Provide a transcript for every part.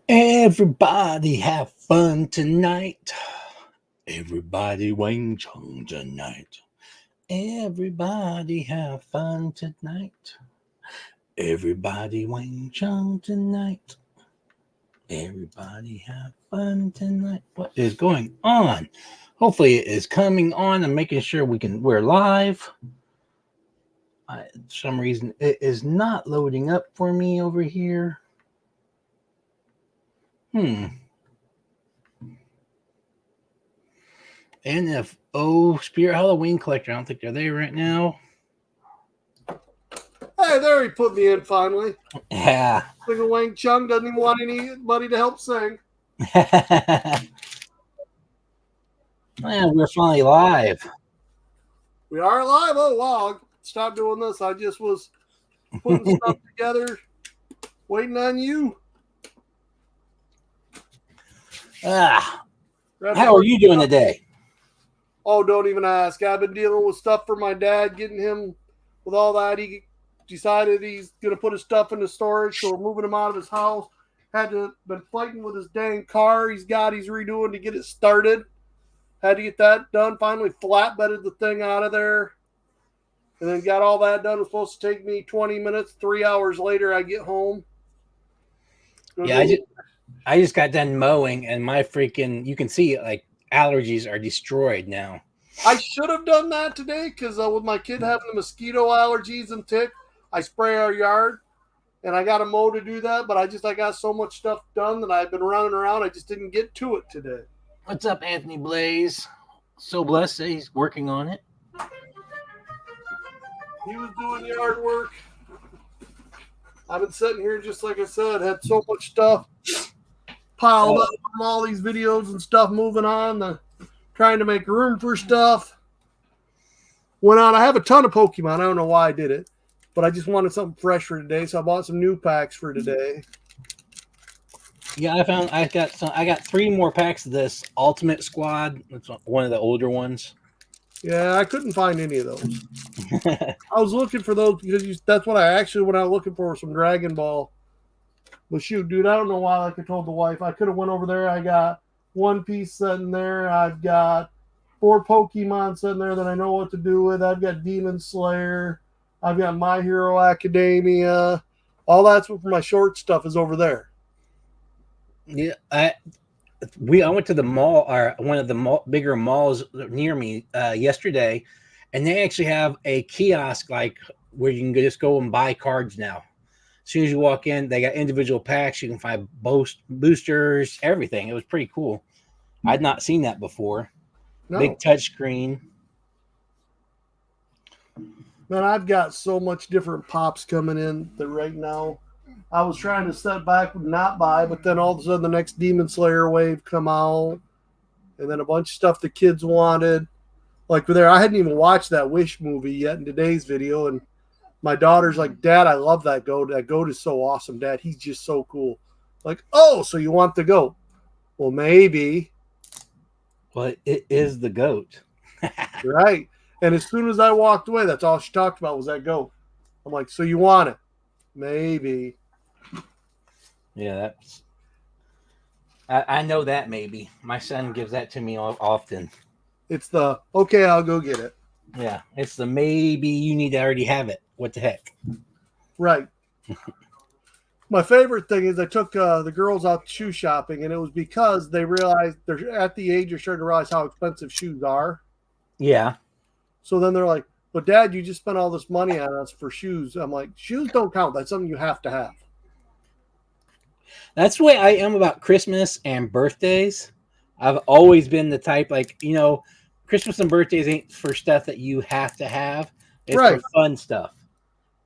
Everybody have fun tonight. Everybody Wing Chun tonight. Everybody have fun tonight. Everybody Wing Chun tonight. Everybody have fun tonight. What is going on? Hopefully it is coming on and making sure we're live. For some reason it is not loading up for me over here. NFO Spirit Halloween Collector. I don't think they're there right now. Hey, there he put me in finally. Yeah. Single Wang Chung doesn't even want anybody to help sing. Man, we're finally live. We are live. Oh, wow. Stop doing this. I just was putting stuff together, waiting on you. How are you doing today? Oh, don't even ask. I've been dealing with stuff for my dad, getting him with all that. He decided he's going to put his stuff into storage, so we're moving him out of his house. Been fighting with his dang car he's redoing to get it started. Had to get that done. Finally flatbedded the thing out of there. And then got all that done. It was supposed to take me 20 minutes. 3 hours later, I get home. I just got done mowing, and my freaking, you can see, like, allergies are destroyed now. I should have done that today because with my kid having the mosquito allergies and tick, I spray our yard, and I got a mow to do that, but I got so much stuff done that I've been running around. I just didn't get to it today. What's up, Anthony Blaze? So blessed that he's working on it. He was doing yard work. I've been sitting here, just like I said, had so much stuff piled up from all these videos and stuff moving on, trying to make room for stuff. Went out. I have a ton of Pokemon. I don't know why I did it, but I just wanted something fresh for today, so I bought some new packs for today. Yeah, I got 3 more packs of this Ultimate Squad. It's one of the older ones. Yeah, I couldn't find any of those. I was looking for those because that's what I went out looking for, some Dragon Ball. But shoot, dude, I don't know why. Like I told the wife, I could have went over there. I got One Piece sitting there. I've got 4 Pokemon sitting there that I know what to do with. I've got Demon Slayer. I've got My Hero Academia. All that's for my short stuff is over there. Yeah, I went to the mall, or one of the bigger malls near me yesterday, and they actually have a kiosk like where you can just go and buy cards now. As soon as you walk in, they got individual packs. You can find boosters, everything. It was pretty cool. I'd not seen that before. No. Big touch screen. Man, I've got so much different pops coming in that right now I was trying to set back and not buy, but then all of a sudden the next Demon Slayer wave come out, and then a bunch of stuff the kids wanted. Like there, I hadn't even watched that Wish movie yet in today's video, and my daughter's like, "Dad, I love that goat. That goat is so awesome, Dad. He's just so cool." Like, oh, so you want the goat? Well, maybe. Well, it is the goat. Right. And as soon as I walked away, that's all she talked about was that goat. I'm like, so you want it? Maybe. Yeah, I know that maybe. My son gives that to me often. It's the, okay, I'll go get it. Yeah, it's the maybe you need to already have it. What the heck? Right. My favorite thing is I took the girls out shoe shopping, and it was because they realized they're at the age you're starting to realize how expensive shoes are. Yeah. So then they're like, but Dad, you just spent all this money on us for shoes. I'm like, shoes don't count. That's something you have to have. That's the way I am about Christmas and birthdays. I've always been the type, like, Christmas and birthdays ain't for stuff that you have to have. It's for fun stuff.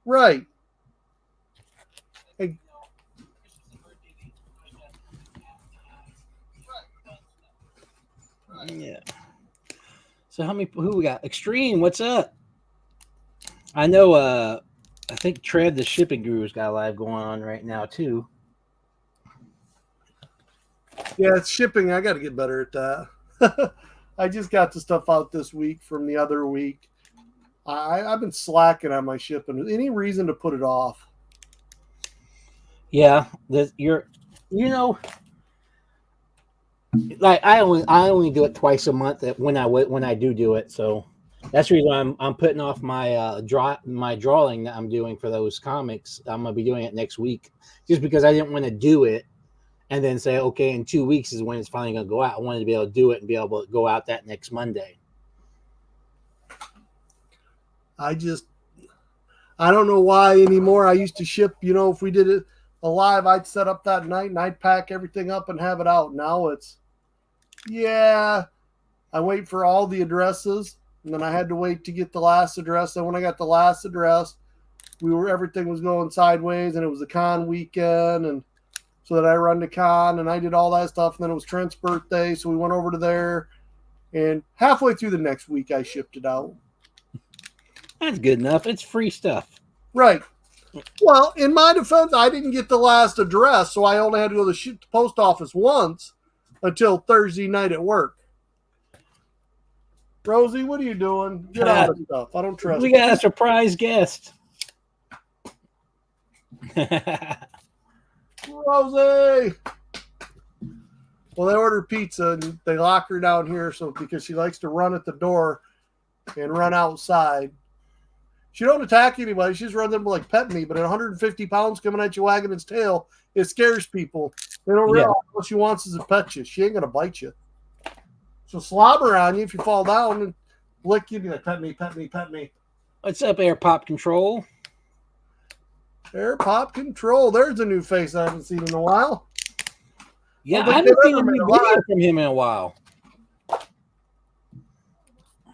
Right. Hey. Yeah. So who we got? Extreme, what's up? I know, I think Trev, the shipping guru's got a live going on right now, too. Yeah, it's shipping. I got to get better at that. I just got the stuff out this week from the other week. I've been slacking on my shipping. Any reason to put it off? Yeah, You know, like I only do it twice a month when I do it. So that's the reason I'm putting off my drawing that I'm doing for those comics. I'm gonna be doing it next week, just because I didn't want to do it and then say, okay, in 2 weeks is when it's finally gonna go out. I wanted to be able to do it and be able to go out that next Monday. I don't know why anymore. I used to ship, if we did it alive, I'd set up that night and I'd pack everything up and have it out. Now it's, yeah, I wait for all the addresses, and then I had to wait to get the last address. And when I got the last address, everything was going sideways, and it was the con weekend, and so that I run the con and I did all that stuff. And then it was Trent's birthday, so we went over to there, and halfway through the next week, I shipped it out. That's good enough. It's free stuff. Right. Well, in my defense, I didn't get the last address, so I only had to go to the post office once until Thursday night at work. Rosie, what are you doing? Get out of stuff. I don't trust you. We got a surprise guest. Rosie! Well, they ordered pizza, and they lock her down here because she likes to run at the door and run outside. She don't attack anybody. She just runs them like pet me. But at 150 pounds coming at you wagging its tail, it scares people. They don't realize what she wants is to pet you. She ain't going to bite you. She'll slobber on you if you fall down and lick you. Be like, pet me, pet me, pet me. What's up, Air Pop Control? Air Pop Control. There's a new face I haven't seen in a while. Yeah, I haven't seen a new video from him in a while. I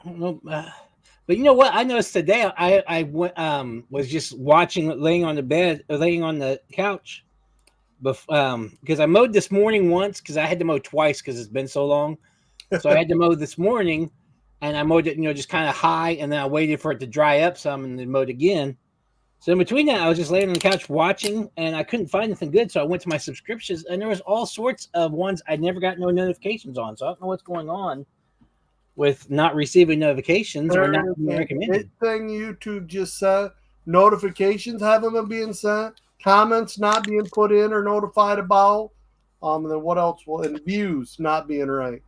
don't know. But you know what? I noticed today I was just laying on the couch, because I mowed this morning once because I had to mow twice because it's been so long. So I had to mow this morning, and I mowed it, just kind of high, and then I waited for it to dry up some, and then mowed again. So in between that, I was just laying on the couch watching, and I couldn't find anything good. So I went to my subscriptions, and there was all sorts of ones I never got no notifications on. So I don't know what's going on with not receiving notifications or not being recommended. Thing YouTube just said, notifications haven't been sent, comments not being put in or notified about, and then what else? Well, and views not being right.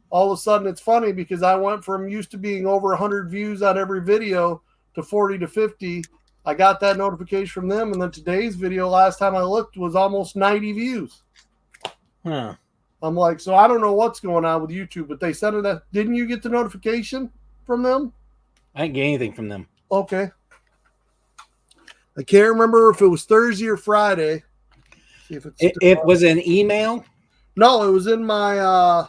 All of a sudden, it's funny because I went from used to being over 100 views on every video to 40 to 50. I got that notification from them, and then today's video, last time I looked, was almost 90 views. Huh. I'm like, so I don't know what's going on with YouTube, but they sent it. Didn't you get the notification from them? I didn't get anything from them. Okay. I can't remember if it was Thursday or Friday. See if it was an email? No, it was in my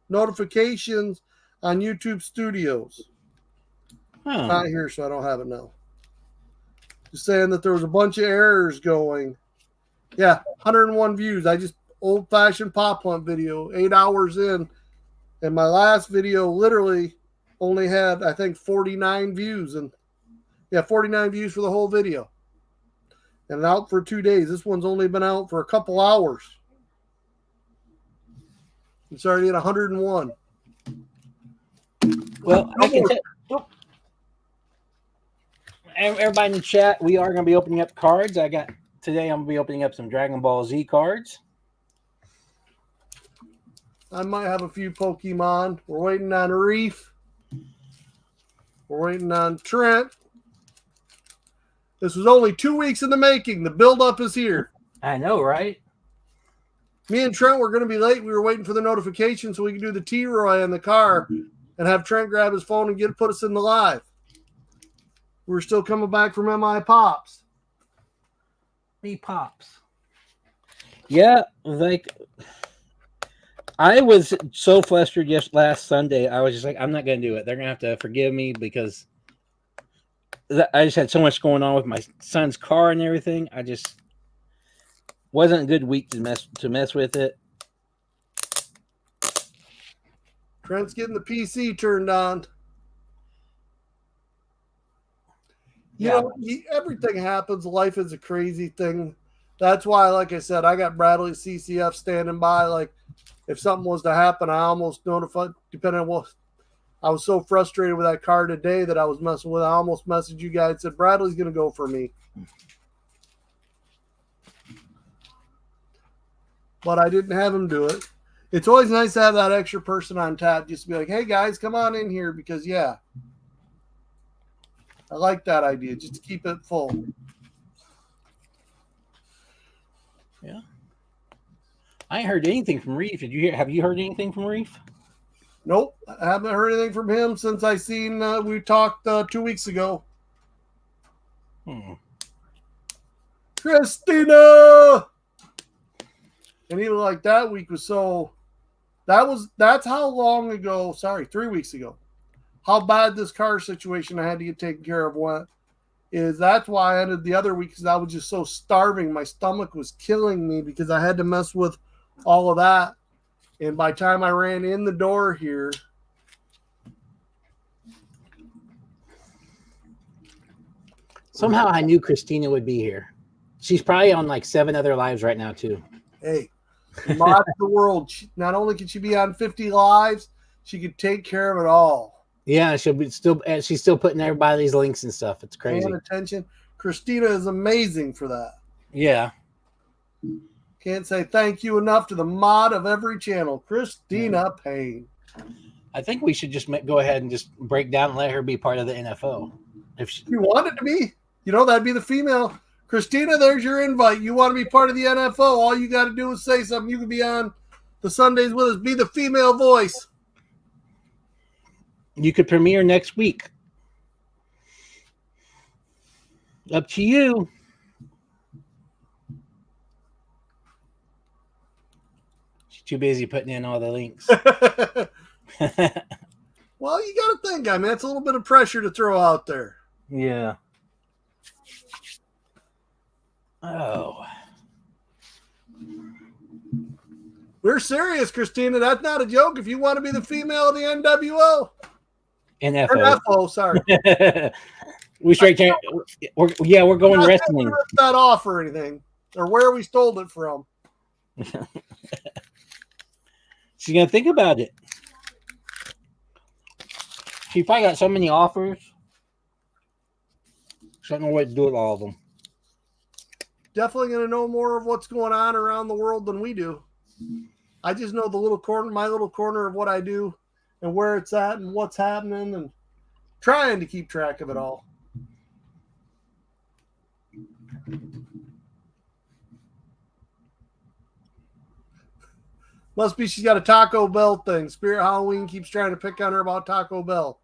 notifications on YouTube Studios. Huh. Not here, so I don't have it now. Just saying that there was a bunch of errors going. Yeah, 101 views. I just old-fashioned pop hunt video, 8 hours in, and my last video literally only had, I think, 49 views, and 49 views for the whole video, and out for 2 days. This one's only been out for a couple hours. It's already at 101. Well, I can tell everybody in the chat, we are going to be opening up cards. Today I'm going to be opening up some Dragon Ball Z cards. I might have a few Pokemon. We're waiting on Reef. We're waiting on Trent. This was only 2 weeks in the making. The build-up is here. I know, right? Me and Trent were going to be late. We were waiting for the notification so we could do the T-Roy in the car and have Trent grab his phone and put us in the live. We're still coming back from MI Pops. Me Pops. Yeah, I was so flustered last Sunday. I was just like, I'm not going to do it. They're going to have to forgive me because I just had so much going on with my son's car and everything. I just wasn't a good week to mess with it. Trent's getting the PC turned on. You know, everything happens. Life is a crazy thing. That's why, like I said, I got Bradley CCF standing by. Like, if something was to happen, I almost notified, depending on what. I was so frustrated with that car today that I was messing with. I almost messaged you guys and said, Bradley's going to go for me. but I didn't have him do it. It's always nice to have that extra person on tap, just to be like, hey guys, come on in here, because I like that idea, just to keep it full. Yeah. I ain't heard anything from Reef. Did you hear? Have you heard anything from Reef? Nope, I haven't heard anything from him since I seen we talked 2 weeks ago. Christina, and even like that week was that's how long ago. Sorry, 3 weeks ago. How bad this car situation I had to get taken care of went. That's why I ended the other week, because I was just so starving. My stomach was killing me because I had to mess with all of that. And by the time I ran in the door here, somehow I knew Christina would be here. She's probably on like 7 other lives right now too. Hey, mod of the world. Not only can she be on 50 lives, she could take care of it all. Yeah, she's still putting everybody's links and stuff. It's crazy. Paying attention. Christina is amazing for that. Yeah. Can't say thank you enough to the mod of every channel, Christina Payne. I think we should just go ahead and just break down and let her be part of the NFO. If you want it to be, that'd be the female. Christina, there's your invite. You want to be part of the NFO? All you got to do is say something. You can be on the Sundays with us. Be the female voice. You could premiere next week. Up to you. She's too busy putting in all the links. Well, you got to think, I mean, it's a little bit of pressure to throw out there. Yeah. Oh. We're serious, Christina. That's not a joke. If you want to be the female of the NWO. NFO. Or NFO, sorry. We're going wrestling. Rip that off or anything, or where we stole it from. She's gonna think about it. She probably got so many offers. She don't know what to do with all of them. Definitely gonna know more of what's going on around the world than we do. I just know my little corner of what I do and where it's at and what's happening, and trying to keep track of it all. Must be she's got a Taco Bell thing. Spirit Halloween keeps trying to pick on her about Taco Bell.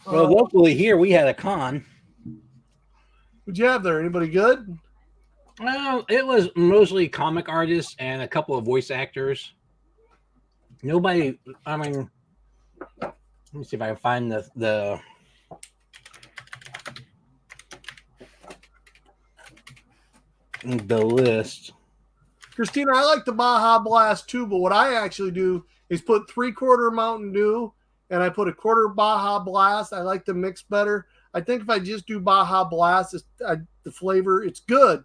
Well, locally here, we had a con. What'd you have there? Anybody good? Well, it was mostly comic artists and a couple of voice actors. Nobody, I mean, let me see if I can find the list. Christina, I like the Baja Blast too, but what I actually do is put 3/4 Mountain Dew and I put a quarter Baja Blast. I like the mix better. I think if I just do Baja Blast, the flavor, it's good,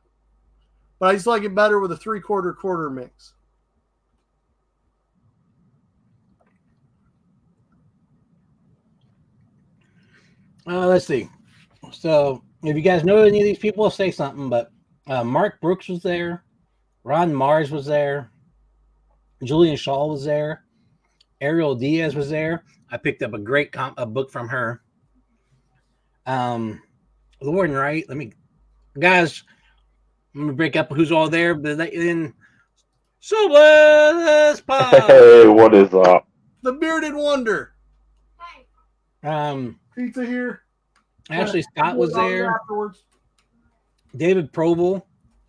but I just like it better with a 3/4 mix. Let's see. So, if you guys know any of these people, say something. But Mark Brooks was there. Ron Mars was there. Julian Shaw was there. Ariel Diaz was there. I picked up a great book from her. Lauren Wright. Guys, let me break up who's all there. But then, so let's pop. Hey, what is up? The Bearded Wonder. Hi. Pizza here. Ashley Scott was there. Afterwards. David Probel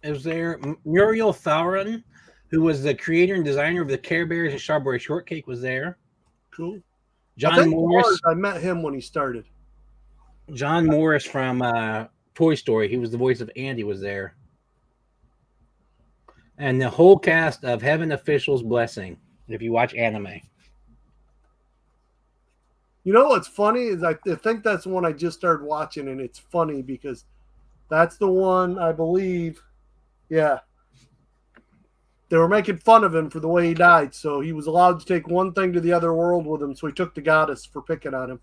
was there. Muriel Fowron, who was the creator and designer of the Care Bears and Strawberry Shortcake, was there. Cool. John Morris. I met him when he started. John Morris from Toy Story. He was the voice of Andy. Was there. And the whole cast of Heaven Official's Blessing. If you watch anime. You know what's funny is I think that's the one I just started watching, and it's funny because that's the one I believe. Yeah. They were making fun of him for the way he died, so he was allowed to take one thing to the other world with him, so he took the goddess for picking on him.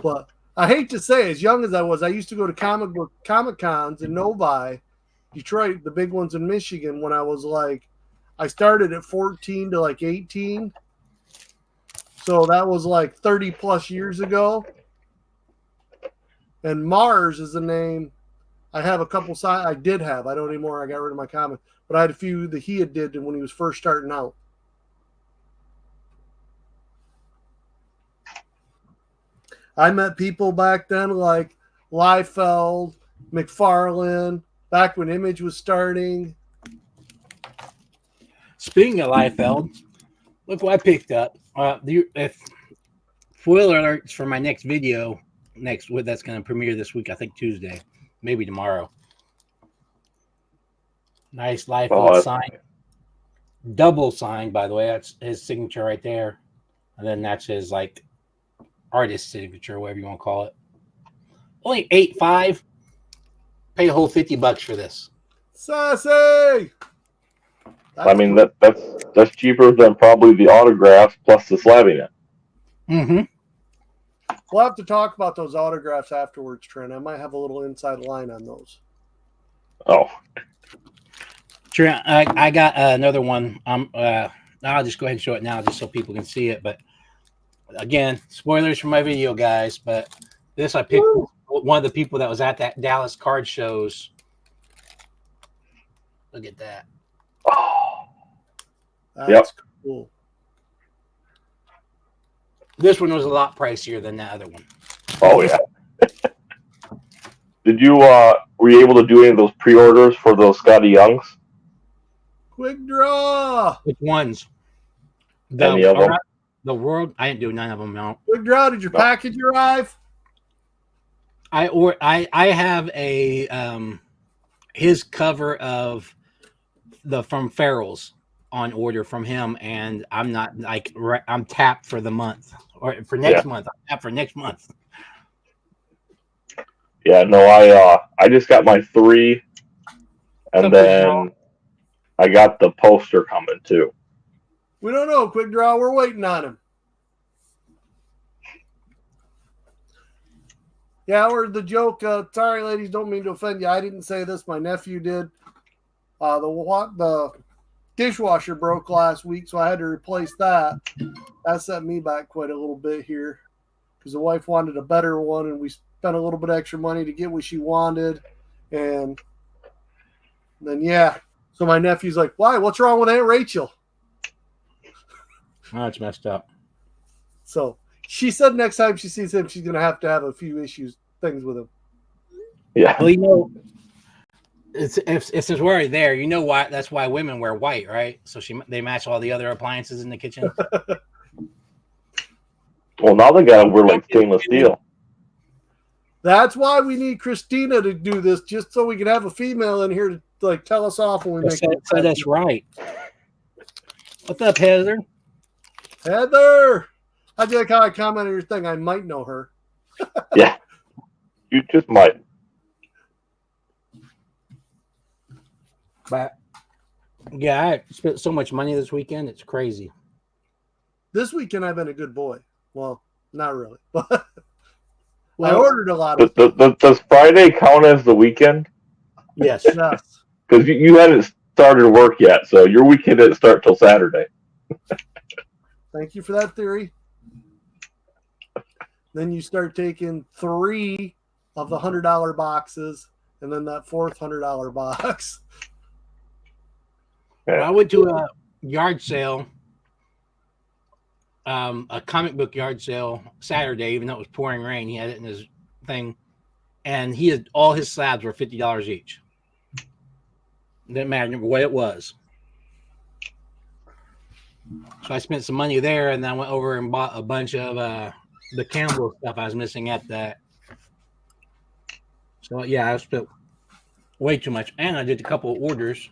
But I hate to say, as young as I used to go to Comic Cons in Novi, Detroit, the big ones in Michigan, when I was like, I started at 14 to like 18. So that was like 30 plus years ago. And Mars is the name. I have a couple signs. I did have. I don't anymore. I got rid of my comic. But I had a few that he had did when he was first starting out. I met people back then like Liefeld, McFarlane, back when Image was starting. Speaking of Liefeld, look what I picked up. If spoiler alerts for my next video that's going to premiere this week, I think Tuesday, maybe tomorrow. Nice Liefeld sign, double sign, by the way. That's his signature right there, and then that's his like artist signature, whatever you want to call it. Only $8.5. Pay a whole $50 for this. Sassy. I mean that's cheaper than probably the autographs plus the slabbing it. Mm-hmm. We'll have to talk about those autographs afterwards, Trent. I might have a little inside line on those. Oh, Trent, I got another one. I'll just go ahead and show it now, just so people can see it. But again, spoilers for my video, guys. But this I picked one of the people that was at that Dallas card shows. Look at that. oh. That's cool. This one was a lot pricier than that other one. Oh yeah. Did you were you able to do any of those pre-orders for those Scotty Youngs? Quick draw. Which ones? Any of them? The world. I didn't do none of them. No. Quick draw. Did your package arrive? I have a his cover of the from Farrell's on order from him, and I'm not like I'm tapped for the month or for next month. I'm tapped for next month. Yeah, no, I just got my 3, and then I got the poster coming too. We don't know. Quick draw. We're waiting on him. Yeah, or the joke. Sorry, ladies, don't mean to offend you. I didn't say this. My nephew did. The dishwasher broke last week, so I had to replace that. That set me back quite a little bit here because the wife wanted a better one, and we spent a little bit extra money to get what she wanted. And then, yeah. So my nephew's like, why? What's wrong with Aunt Rachel? Oh, it's messed up. So she said next time she sees him, she's going to have a few things with him. Yeah. Well, you know, since we're already there, you know why? That's why women wear white, right? So they match all the other appliances in the kitchen. Well, now they got to wear like stainless steel. That's why we need Christina to do this, just so we can have a female in here to like tell us off when we make it. So that's right. What's up, Heather? Heather, I like how I commented on your thing. I might know her. Yeah, you just might. But yeah, I spent so much money this weekend. It's crazy. This weekend I've been a good boy. Well, not really, but I ordered a lot of. Does Friday count as the weekend? Yes. Yes. Because you hadn't started work yet, so your weekend didn't start till Saturday. Thank you for that theory. Then you start taking 3 of the $100 boxes, and then that fourth $100 box. Yeah. Well, I went to a yard sale, a comic book yard sale Saturday, even though it was pouring rain. He had it in his thing, and all his slabs were $50 each. Didn't matter what it was. So I spent some money there, and then I went over and bought a bunch of the Campbell stuff I was missing at that. So yeah, I spent way too much, and I did a couple of orders.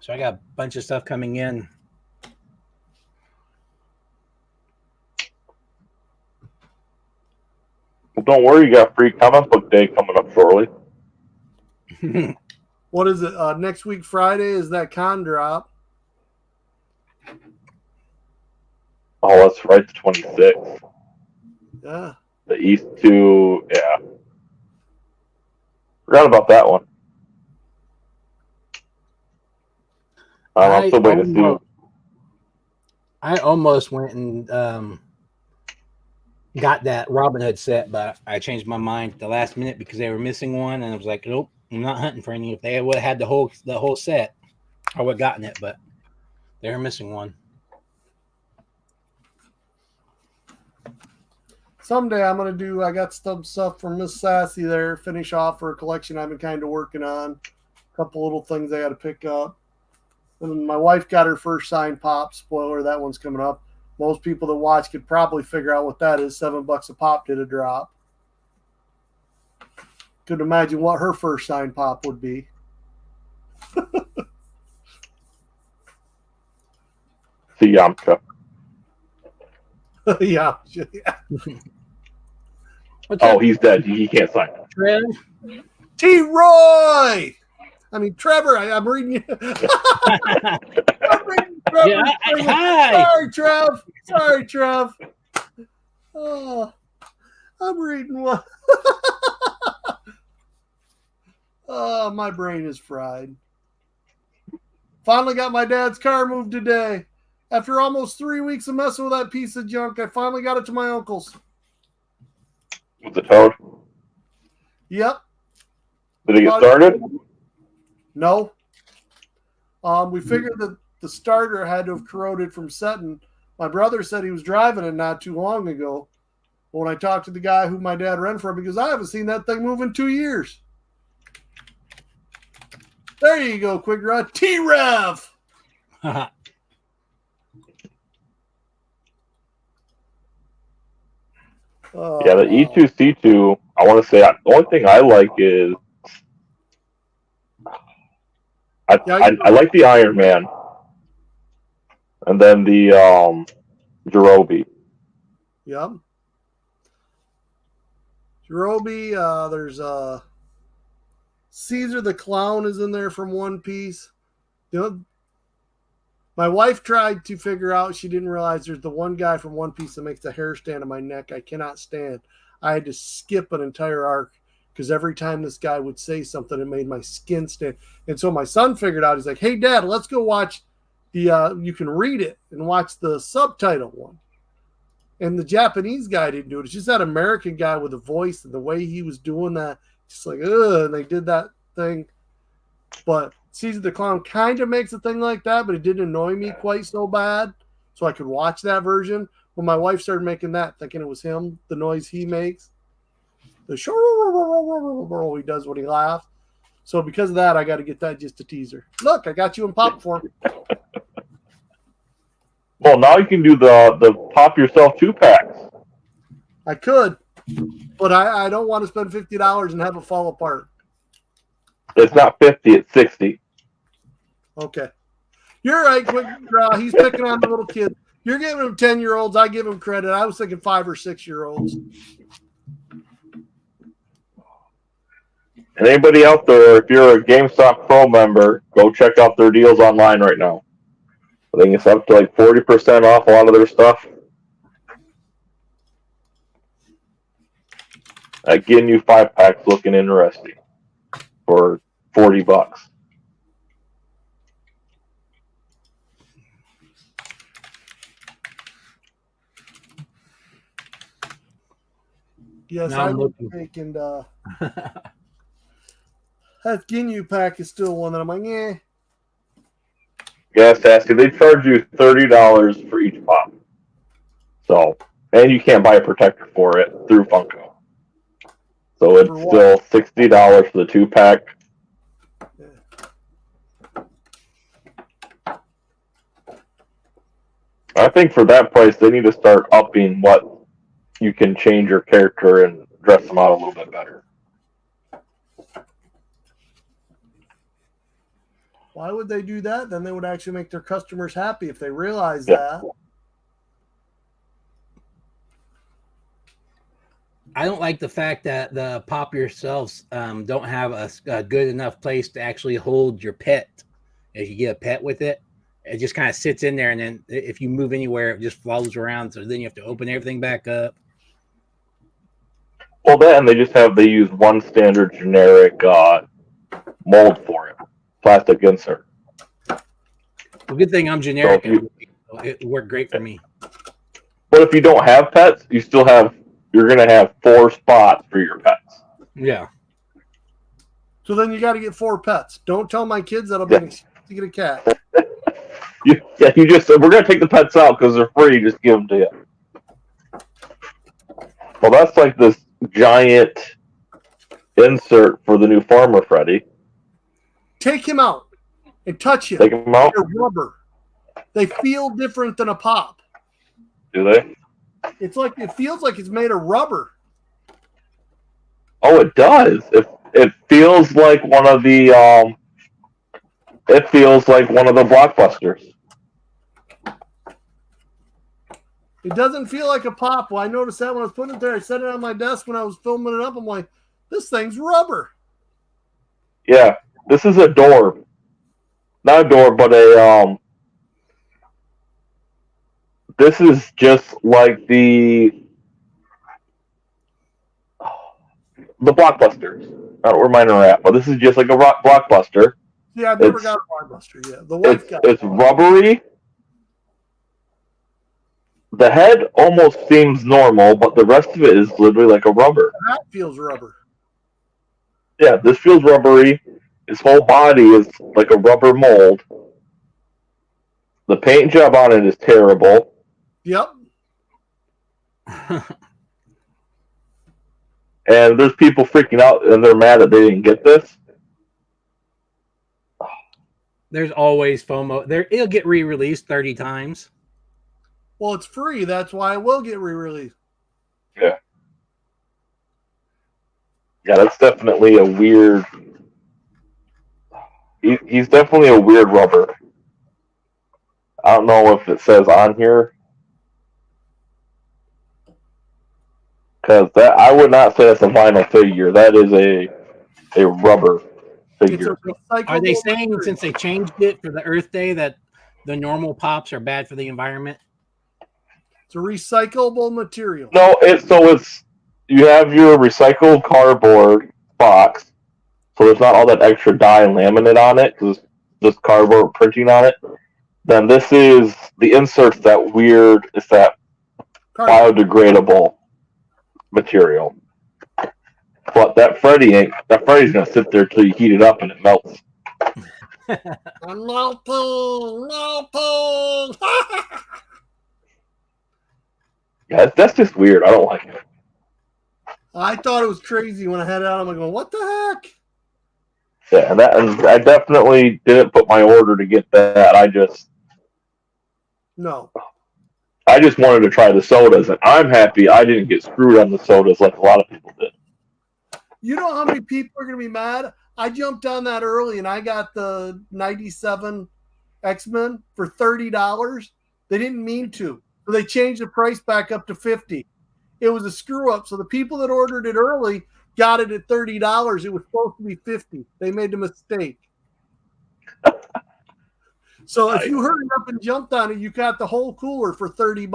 So I got a bunch of stuff coming in. Well, don't worry, you got free comic book day coming up shortly. What is it? Next week, Friday, is that con drop. Oh, that's right, the 26th. Yeah. The East 2, yeah. Forgot about that one. I'm still waiting to see. I almost went and got that Robin Hood set, but I changed my mind at the last minute because they were missing one, and I was like, nope, I'm not hunting for any. If they would have had the whole set, I would have gotten it, but they were missing one. Someday I'm gonna do. I got some stuff from Miss Sassy there. Finish off for a collection I've been kind of working on. A couple little things I got to pick up. And my wife got her first signed pop. Spoiler, that one's coming up. Most people that watch could probably figure out what that is. $7 a pop did a drop. Could imagine what her first signed pop would be. See Yamcha. Yeah. Oh, he's dead. He can't sign it. Trev? T. Roy. I mean, Trevor. I'm reading you. I'm reading Trevor. Yeah, hi. Sorry, Trev. Sorry, Trev. Oh, I'm reading one. Oh, my brain is fried. Finally got my dad's car moved today. After almost 3 weeks of messing with that piece of junk, I finally got it to my uncle's. Was it towed? Yep. Did it get started? No. We figured that the starter had to have corroded from setting. My brother said he was driving it not too long ago. But when I talked to the guy who my dad rented from, because I haven't seen that thing move in 2 years. There you go, Quick Draw. T-Rev. Yeah, the E2C2, I want to say the only thing I like is I like the Iron Man. And then the Jerobi. Yep. Jerobi, there's Caesar the Clown is in there from One Piece. You know, my wife tried to figure out, she didn't realize there's the one guy from One Piece that makes the hair stand on my neck. I cannot stand. I had to skip an entire arc because every time this guy would say something, it made my skin stand. And so my son figured out, he's like, hey, Dad, let's go watch the, you can read it and watch the subtitle one. And the Japanese guy didn't do it. It's just that American guy with the voice and the way he was doing that. Just like, ugh, and they did that thing. But Caesar the Clown kind of makes a thing like that, but it didn't annoy me quite so bad. So I could watch that version. When my wife started making that, thinking it was him, the noise he makes. The he does when he laughs. So because of that, I got to get that just a teaser. Look, I got you in pop form. Well, now you can do the pop yourself 2-packs. I could, but I don't want to spend $50 and have it fall apart. It's not 50, it's 60. Okay. You're right, Quick Draw. He's picking on the little kids. You're giving him 10-year-olds. I give him credit. I was thinking 5 or 6-year-olds. And anybody out there, if you're a GameStop Pro member, go check out their deals online right now. I think it's up to like 40% off a lot of their stuff. That Ginyu 5-pack's looking interesting for $40. Yes, Now I I'm would looking. think, and that Ginyu pack is still one that I'm like, eh. Yeah, Sassy, they charge you $30 for each pop. So, and you can't buy a protector for it through Funko. So it's still $60 for the 2-pack. Yeah. I think for that price, they need to start upping what you can change your character and dress them out a little bit better. Why would they do that? Then they would actually make their customers happy if they realize that. I don't like the fact that the pop yourselves don't have a good enough place to actually hold your pet as you get a pet with it. it just kind of sits in there, and then if you move anywhere, it just flows around. So then you have to open everything back up. Well, that and they use one standard generic mold for it, plastic insert. Well, good thing I'm generic. So it worked great for me. But if you don't have pets, you're going to have 4 spots for your pets. Yeah. So then you got to get 4 pets. Don't tell my kids that'll be an excuse to get a cat. You just said, we're going to take the pets out because they're free. Just give them to you. Well, that's like this giant insert for the new Farmer Freddy. Take him out and touch him. Take him out. They're rubber. They feel different than a pop. Do they? It feels like it's made of rubber. Oh, it does. It feels like one of the blockbusters. It doesn't feel like a pop. Well, I noticed that when I was putting it there. I set it on my desk when I was filming it up. I'm like, this thing's rubber. Yeah, this is a door. Not a door, but a this is just like the blockbusters. I don't know where mine are at, but this is just like a blockbuster. Yeah, I've never got a blockbuster yet. The wife got it's rubbery. The head almost seems normal, but the rest of it is literally like a rubber. That feels rubber. Yeah, this feels rubbery. His whole body is like a rubber mold. The paint job on it is terrible. Yep. And there's people freaking out and they're mad that they didn't get this. There's always FOMO. It'll get re-released 30 times. Well, it's free. That's why it will get re-released. Yeah. Yeah, that's definitely a weird... He's definitely a weird rubber. I don't know if it says on here. Because I would not say that's a vinyl figure. That is a rubber figure. Are they saying since they changed it for the Earth Day that the normal pops are bad for the environment? It's a recyclable material. No, you have your recycled cardboard box, so there's not all that extra dye and laminate on it because it's just cardboard printing on it. Then this is the inserts it's that biodegradable material. But that Freddy's gonna sit there till you heat it up and it melts. I'm melting. Yeah, that's just weird. I don't like it. I thought it was crazy when I had it out. I'm like, what the heck? Yeah, and I definitely didn't put my order to get that. I just wanted to try the sodas, and I'm happy I didn't get screwed on the sodas like a lot of people did. You know how many people are going to be mad? I jumped on that early, and I got the 97 X-Men for $30. They didn't mean to. So they changed the price back up to $50. It was a screw-up. So the people that ordered it early got it at $30. It was supposed to be $50. They made a mistake. So if you hurried up and jumped on it, you got the whole cooler for $30.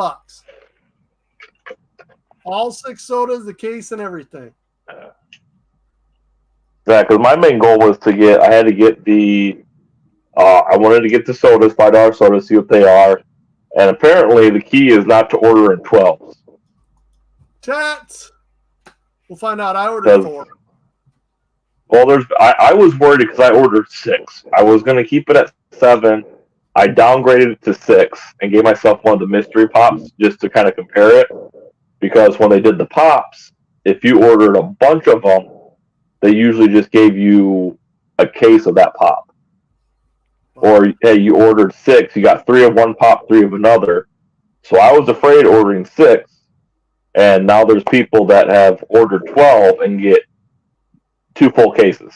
All 6 sodas, the case, and everything. Yeah, because my main goal was I wanted to get the sodas, $5 sodas, see what they are. And apparently the key is not to order in 12s. Tats! We'll find out. I ordered 4. Well, I was worried because I ordered 6. I was going to keep it at 7. I downgraded it to 6 and gave myself one of the mystery pops just to kind of compare it. Because when they did the pops, if you ordered a bunch of them, they usually just gave you a case of that pop. Or, hey, you ordered 6, you got 3 of one pop, 3 of another. So I was afraid ordering 6, and now there's people that have ordered 12 and get 2 full cases.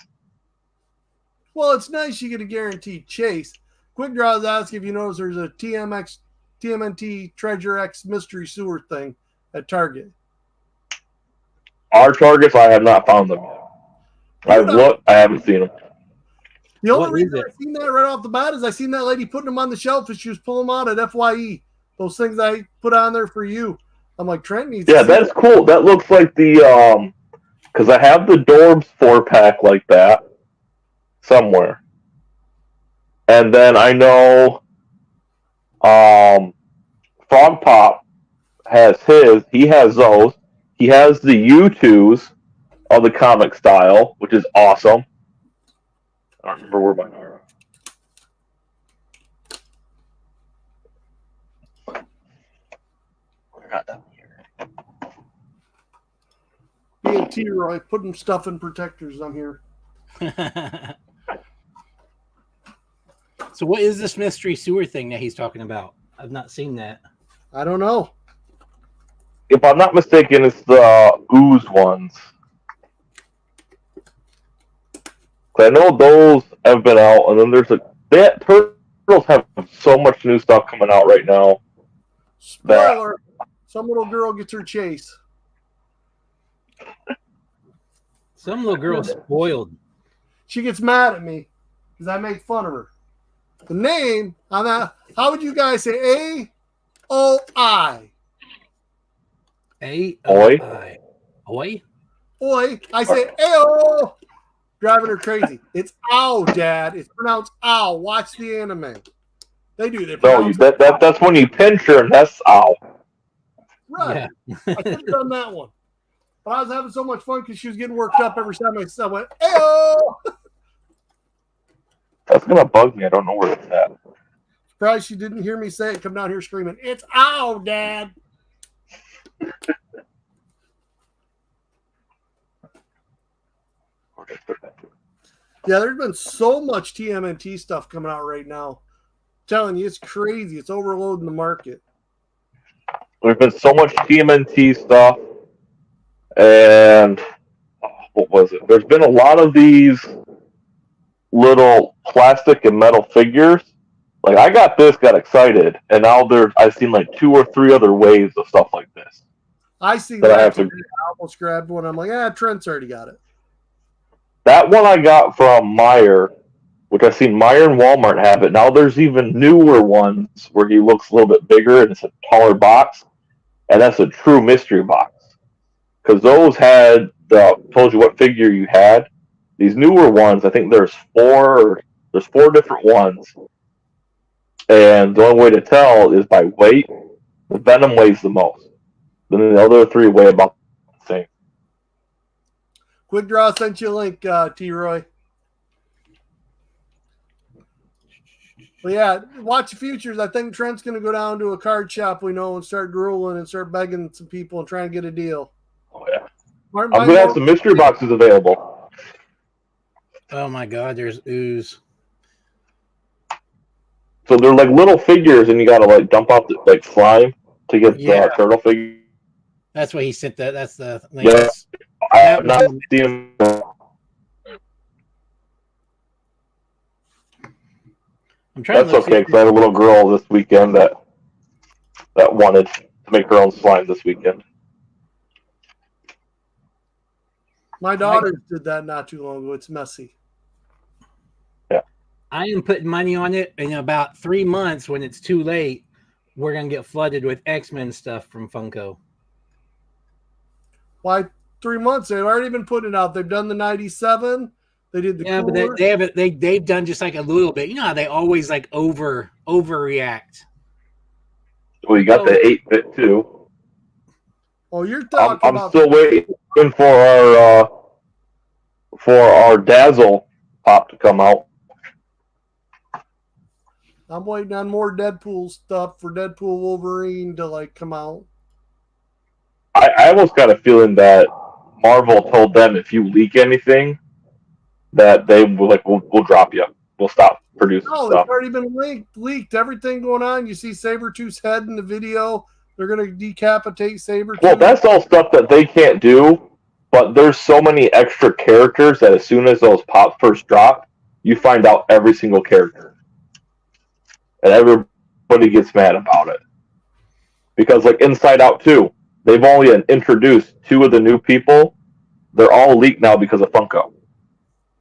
Well, it's nice you get a guaranteed chase. Quick Draw is asking if you notice there's a TMNT Treasure X Mystery Sewer thing at Target. Our Targets, I have not found them yet. I've looked, I haven't seen them. The only What is reason it? I seen that right off the bat is I seen that lady putting them on the shelf as she was pulling them out at FYE. Those things I put on there for you. I'm like, Trent needs Yeah, to see that's cool. That looks like the because I have the Dorbs 4-pack like that somewhere, and then I know Frog Pop has his. He has those. He has the U2s of the comic style, which is awesome. I don't remember where mine are. I got them here. me and T-Roy putting stuff in protectors on here. So what is this mystery sewer thing that he's talking about? I've not seen that. I don't know. If I'm not mistaken, it's the ooze ones. I know those have been out, and then there's Turtles have so much new stuff coming out right now. Spoiler: some little girl gets her chase. Some little girl spoiled. She gets mad at me because I make fun of her. The name on that. How would you guys say AOI? A-O-I. Oi? Oi. I say AO. Driving her crazy. It's ow, Dad. It's pronounced ow. Watch the anime. They do. They No, that's when you pinch her, and that's ow. Right. Yeah. I could have done that one. But I was having so much fun because she was getting worked up every time I went, AO. That's gonna bug me. I don't know where it's at. Surprised she didn't hear me say it. Come down here screaming, it's ow, Dad. Yeah, there's been so much TMNT stuff coming out right now. I'm telling you, it's crazy. It's overloading the market. There's been so much TMNT stuff, and what was it? There's been a lot of these little plastic and metal figures. Like I got excited, and now I've seen like 2 or 3 other waves of stuff like this. I see that. that. I almost grabbed one. I'm like, Trent's already got it. That one I got from Meyer, which I've seen Meyer and Walmart have it. Now there's even newer ones where he looks a little bit bigger and it's a taller box, and that's a true mystery box. Because those had told you what figure you had. These newer ones, I think there's 4 different ones, and the only way to tell is by weight. The Venom weighs the most. Then the other 3 weigh about the same. Quick Draw sent you a link, T-Roy. But yeah, watch the futures. I think Trent's going to go down to a card shop we know and start drooling and start begging some people and trying to get a deal. Oh, yeah. I'm going to have some mystery boxes available. Oh, my God. There's ooze. So they're like little figures, and you got to like dump out the like slime to get the turtle figure. That's what he sent. That's the link. Yeah. I have not seen them. I'm trying. That's okay, because I had a little girl this weekend that wanted to make her own slime this weekend. My daughters did that not too long ago. It's messy. Yeah. I am putting money on it. In about 3 months, when it's too late, we're gonna get flooded with X-Men stuff from Funko. Why 3 months? They've already been putting it out. They've done the 97. They did the cooler. But they haven't. They've done just like a little bit. You know how they always like overreact. Well, you got the 8-bit too. Oh, you're talking I'm about. still waiting for our Dazzle pop to come out. I'm waiting on more Deadpool stuff for Deadpool Wolverine to like come out. I almost got a feeling that Marvel told them if you leak anything, that they will we'll drop you. We'll stop producing stuff. It's already been leaked. Everything going on. You see Sabretooth's head in the video. They're going to decapitate Sabretooth. Well, that's all stuff that they can't do, but there's so many extra characters that as soon as those pops first drop, you find out every single character. And everybody gets mad about it. Because like Inside Out 2, they've only introduced 2 of the new people. They're all leaked now because of Funko.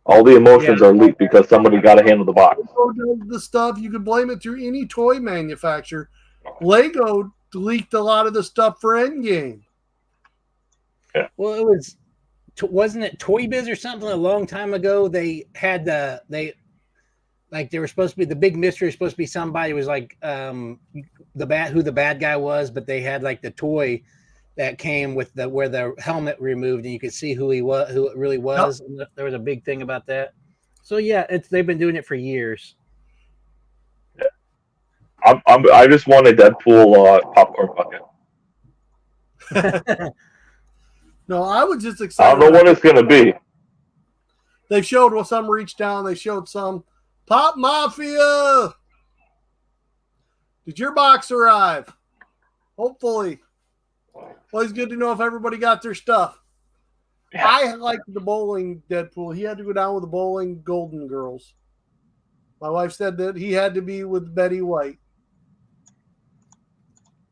All the emotions are leaked because somebody got a hand of the box. Lego does the stuff. You could blame it through any toy manufacturer. Lego leaked a lot of the stuff for Endgame. Yeah. Well, it was wasn't it Toy Biz or something a long time ago? They had they were supposed to be the big mystery was supposed to be somebody who was like who the bad guy was, but they had like the toy that came with where the helmet removed and you could see who he was, who it really was. Yep. And there was a big thing about that. So yeah, they've been doing it for years. Yeah. I just want a Deadpool popcorn bucket. No, I was just excited. I don't know what it's going to be. They showed some reach down. They showed some Pop Mafia. Did your box arrive? Hopefully. Always good to know if everybody got their stuff. Yeah. I liked the bowling Deadpool. He had to go down with the bowling Golden Girls. My wife said that he had to be with Betty White.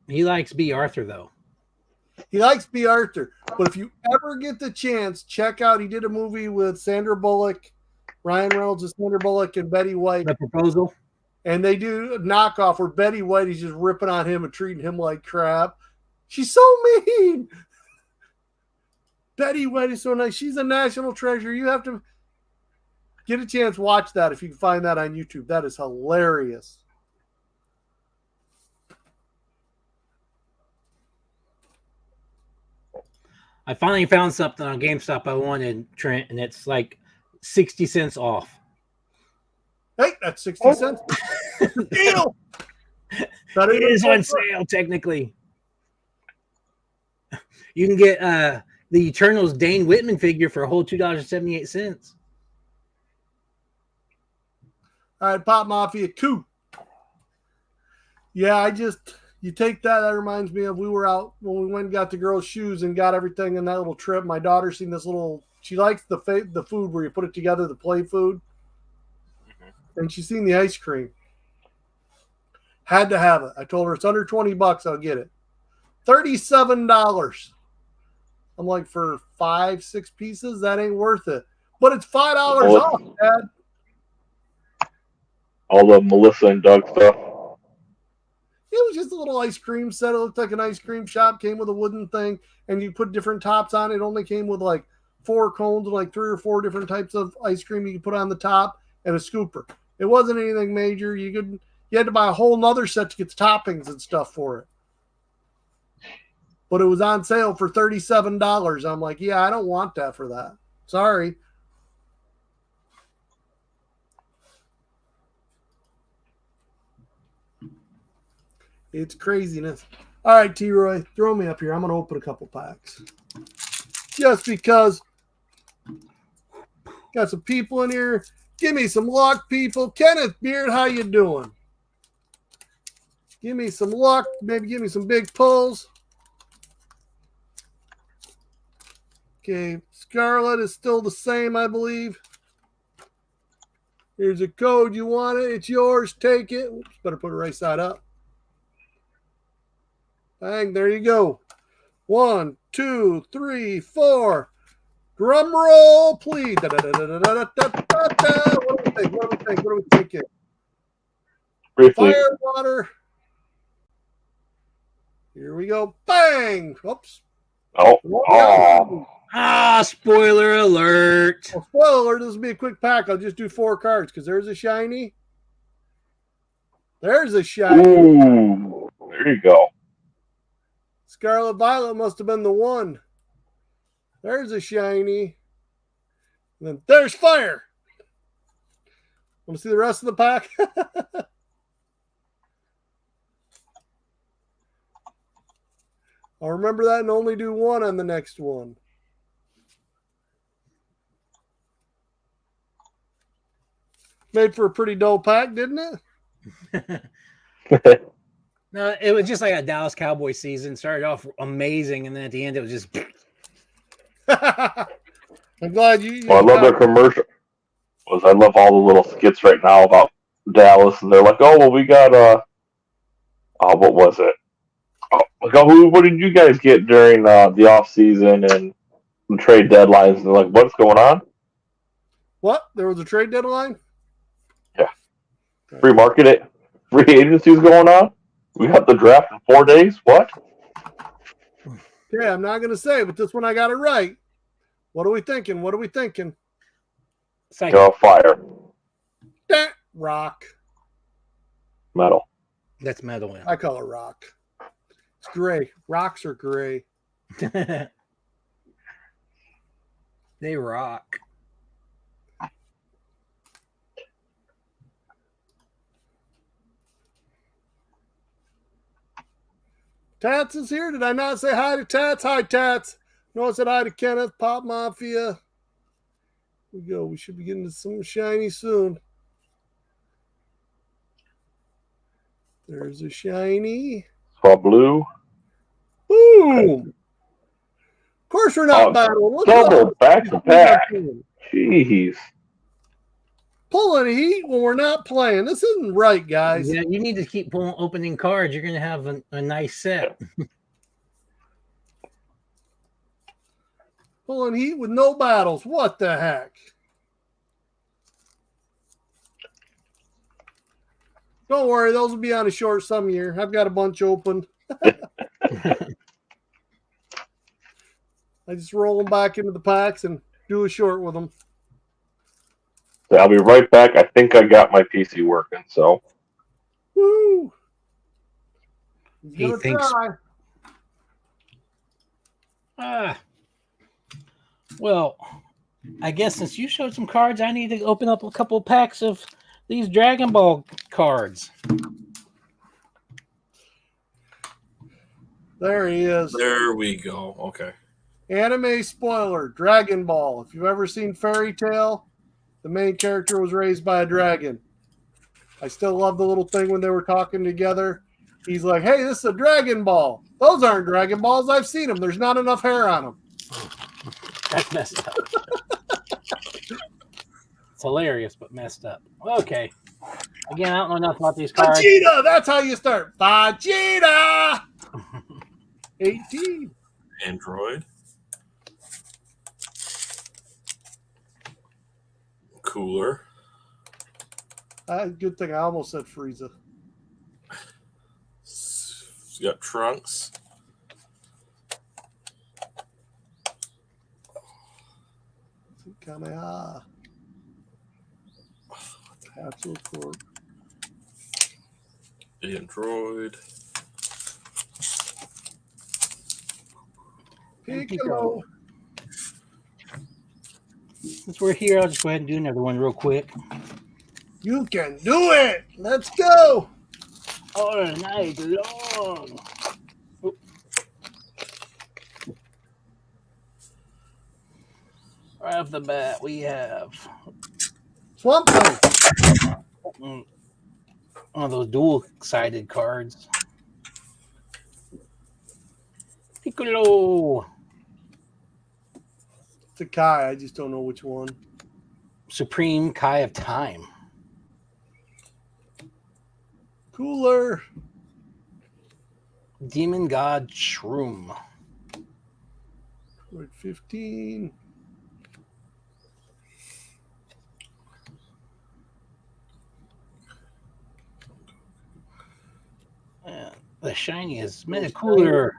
He likes B. Arthur, though. He likes B. Arthur. But if you ever get the chance, check out, he did a movie with Sandra Bullock, Ryan Reynolds and Sandra Bullock and Betty White. The Proposal. And they do a knockoff where Betty White is just ripping on him and treating him like crap. She's so mean. Betty White is so nice. She's a national treasure. You have to get a chance, watch that if you can find that on YouTube. That is hilarious. I finally found something on GameStop I wanted, Trent, and it's like 60 cents off. Hey, that's 60 cents. Deal. It is on sale, technically. You can get the Eternals Dane Whitman figure for a whole $2.78. All right, Pop Mafia 2. Yeah, you take that. That reminds me of we were out when we went and got the girls' shoes and got everything in that little trip. My daughter seen this little. She likes the food where you put it together, the play food, and she's seen the ice cream. Had to have it. I told her it's under $20. I'll get it. $37. I'm like, for 5-6 pieces, that ain't worth it. But it's $5 off, Dad. All the Melissa and Doug stuff. It was just a little ice cream set. It looked like an ice cream shop. Came with a wooden thing, and you put different tops on it. It only came with like 4 cones and like 3 or 4 different types of ice cream you could put on the top and a scooper. It wasn't anything major. You had to buy a whole nother set to get the toppings and stuff for it. But it was on sale for $37. I'm like, yeah, I don't want that for that. Sorry. It's craziness. All right, T-Roy, throw me up here. I'm going to open a couple packs. Just because. Got some people in here. Give me some luck, people. Kenneth Beard, how you doing? Give me some luck. Maybe give me some big pulls. Okay, Scarlet is still the same, I believe. Here's a code. You want it? It's yours. Take it. Oops, better put it right side up. Bang, there you go. 1, 2, 3, 4. Drum roll, please. What do we think? What do we think? Fire, water. Here we go. Bang. Oops. Oh. Spoiler alert. Well, spoiler alert, this will be a quick pack. I'll just do 4 cards because there's a shiny. There's a shiny. Ooh, there you go. Scarlet Violet must have been the one. There's a shiny. And then there's fire. Want to see the rest of the pack? I'll remember that and only do 1 on the next one. Made for a pretty dull pack, didn't it? No, it was just like a Dallas Cowboys season. Started off amazing, and then at the end, it was just. I'm glad you. Well, I love their commercial. I love all the little skits right now about Dallas, and they're like, "Oh, well, we got what was it? What did you guys get during the off season and trade deadlines?" And they're like, "What's going on?" What? There was a trade deadline? Free market it. Free agency's going on. We got the draft in 4 days. What? Okay, I'm not going to say, but this one I got it right. What are we thinking? What are we thinking? Go fire. Rock. Metal. That's metal. I call it rock. It's gray. Rocks are gray. They rock. Tats is here. Did I not say hi to Tats? Hi, Tats. No, I said hi to Kenneth, Pop Mafia. Here we go. We should be getting to some shiny soon. There's a shiny. Saw blue. Boom. Of course we're not battling. Look Double back to back. Jeez. Pulling heat when we're not playing. This isn't right, guys. Yeah, you need to keep opening cards. You're going to have a nice set. Pulling heat with no battles. What the heck? Don't worry, those will be on a short some year. I've got a bunch open. I just roll them back into the packs and do a short with them. I'll be right back. I think I got my PC working, so. Woo! He thinks. Well, I guess since you showed some cards, I need to open up a couple packs of these Dragon Ball cards. There he is. There we go. Okay. Anime spoiler, Dragon Ball. If you've ever seen Fairy Tail, the main character was raised by a dragon. I still love the little thing when they were talking together. He's like, hey, this is a Dragon Ball. Those aren't Dragon Balls. I've seen them. There's not enough hair on them. That's messed up. It's hilarious, but messed up. Okay. Again, I don't know enough about these cards. Vegeta! That's how you start. Vegeta! 18. Android. Cooler. Good thing I almost said Frieza. You got Trunks. Kamehameha. Capsule Corp. Android. Piccolo. Since we're here, I'll just go ahead and do another one real quick. You can do it. Let's go. All night long. Oop. Right off the bat, we have Swamp Thing. one of those dual-sided cards. Piccolo. It's a Kai. I just don't know which one. Supreme Kai of Time. Cooler. Demon God Shroom. 15. And the shiny is Metacooler.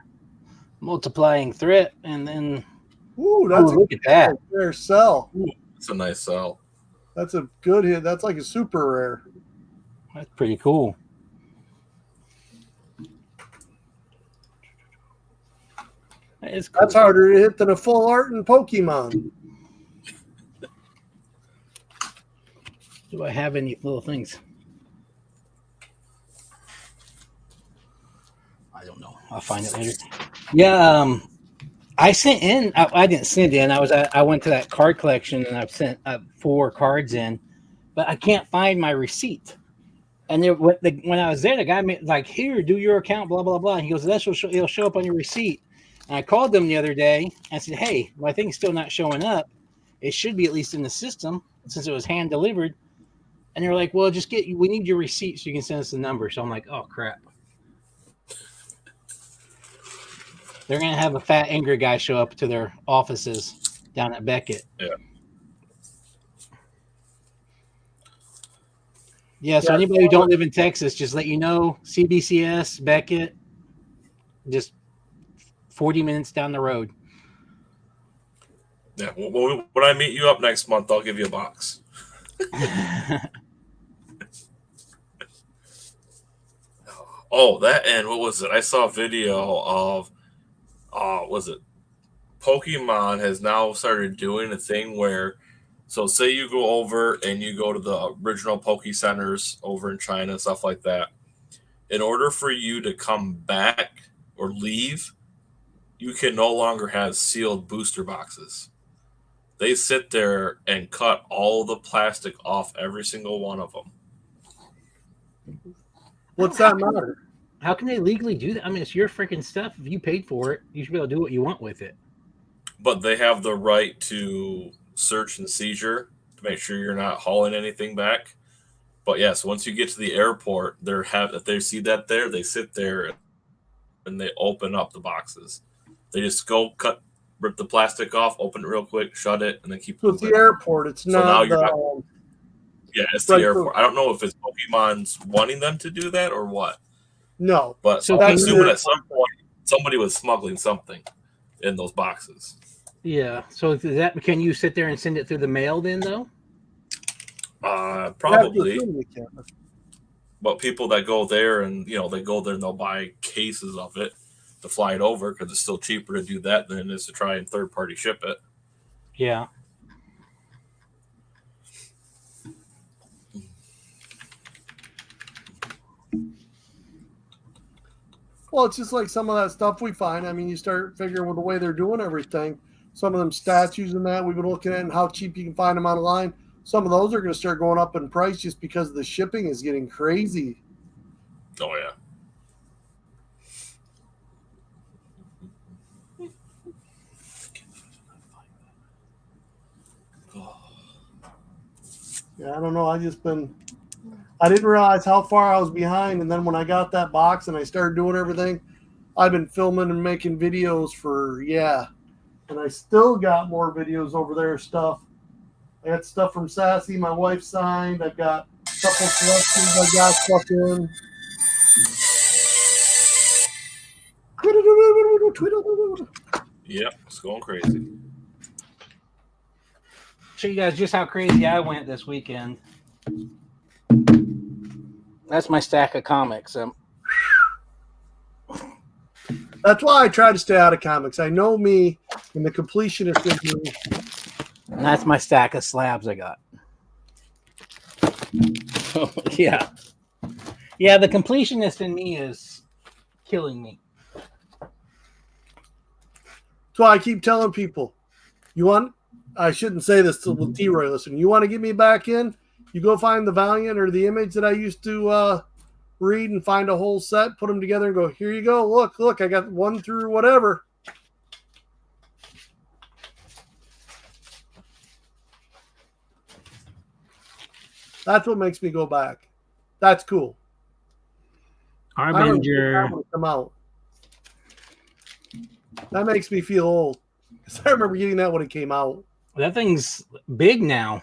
Multiplying Threat. And then... Ooh, that's look at that. Rare cell. Ooh, that's a nice cell. That's a good hit. That's like a super rare. That's pretty cool. That is cool. That's harder to hit than a full art in Pokemon. Do I have any little things? I don't know. I'll find it later. Yeah, I sent in. I didn't send in. I went to that card collection and I've sent 4 cards in, but I can't find my receipt. And when I was there, the guy made, like, here, do your account, blah blah blah. And he goes, it'll show up on your receipt. And I called them the other day and said, hey, my thing's still not showing up. It should be at least in the system since it was hand delivered. And they're like, well, we need your receipt so you can send us the number. So I'm like, oh crap. They're going to have a fat, angry guy show up to their offices down at Beckett. Yeah. Yeah, so anybody who don't live in Texas, just let you know, CBCS, Beckett, just 40 minutes down the road. Yeah, when I meet you up next month, I'll give you a box. Oh, that and what was it? I saw a video of, was it Pokemon has now started doing a thing where, so say you go over and you go to the original Poke Centers over in China, stuff like that. In order for you to come back or leave, you can no longer have sealed booster boxes. They sit there and cut all the plastic off every single one of them. What's that matter? How can they legally do that? I mean, it's your freaking stuff. If you paid for it, you should be able to do what you want with it. But they have the right to search and seizure to make sure you're not hauling anything back. But yes, once you get to the airport, if they see that there, they sit there and they open up the boxes. They just rip the plastic off, open it real quick, shut it, and then keep So it's moving. the airport. It's So not now you're the. not. Yeah, it's the airport. I don't know if it's Pokemon's wanting them to do that or what. No. But So I'm assuming at some point somebody was smuggling something in those boxes. Yeah. So can you sit there and send it through the mail then, though? Probably. But people that go there and they go there and they'll buy cases of it to fly it over because it's still cheaper to do that than it is to try and third party ship it. Yeah. Well, it's just like some of that stuff we find. I mean, you start figuring with the way they're doing everything. Some of them statues and that we've been looking at and how cheap you can find them online. Some of those are going to start going up in price just because the shipping is getting crazy. Oh, yeah. Yeah, I don't know. I didn't realize how far I was behind. And then when I got that box and I started doing everything, I've been filming and making videos and I still got more videos over there stuff. I got stuff from Sassy, my wife signed. I've got a couple collections I got stuff in. Yep, it's going crazy. Show you guys just how crazy I went this weekend. That's my stack of comics. That's why I try to stay out of comics. I know me and the completionist in me. And that's my stack of slabs I got. Yeah. Yeah, the completionist in me is killing me. That's why I keep telling people, I shouldn't say this to T-Roy, listen, you want to get me back in? You go find the Valiant or the Image that I used to read and find a whole set, put them together and go, here you go. Look, I got 1 through whatever. That's what makes me go back. That's cool. Harbinger. Come out. That makes me feel old. Because I remember getting that when it came out. That thing's big now.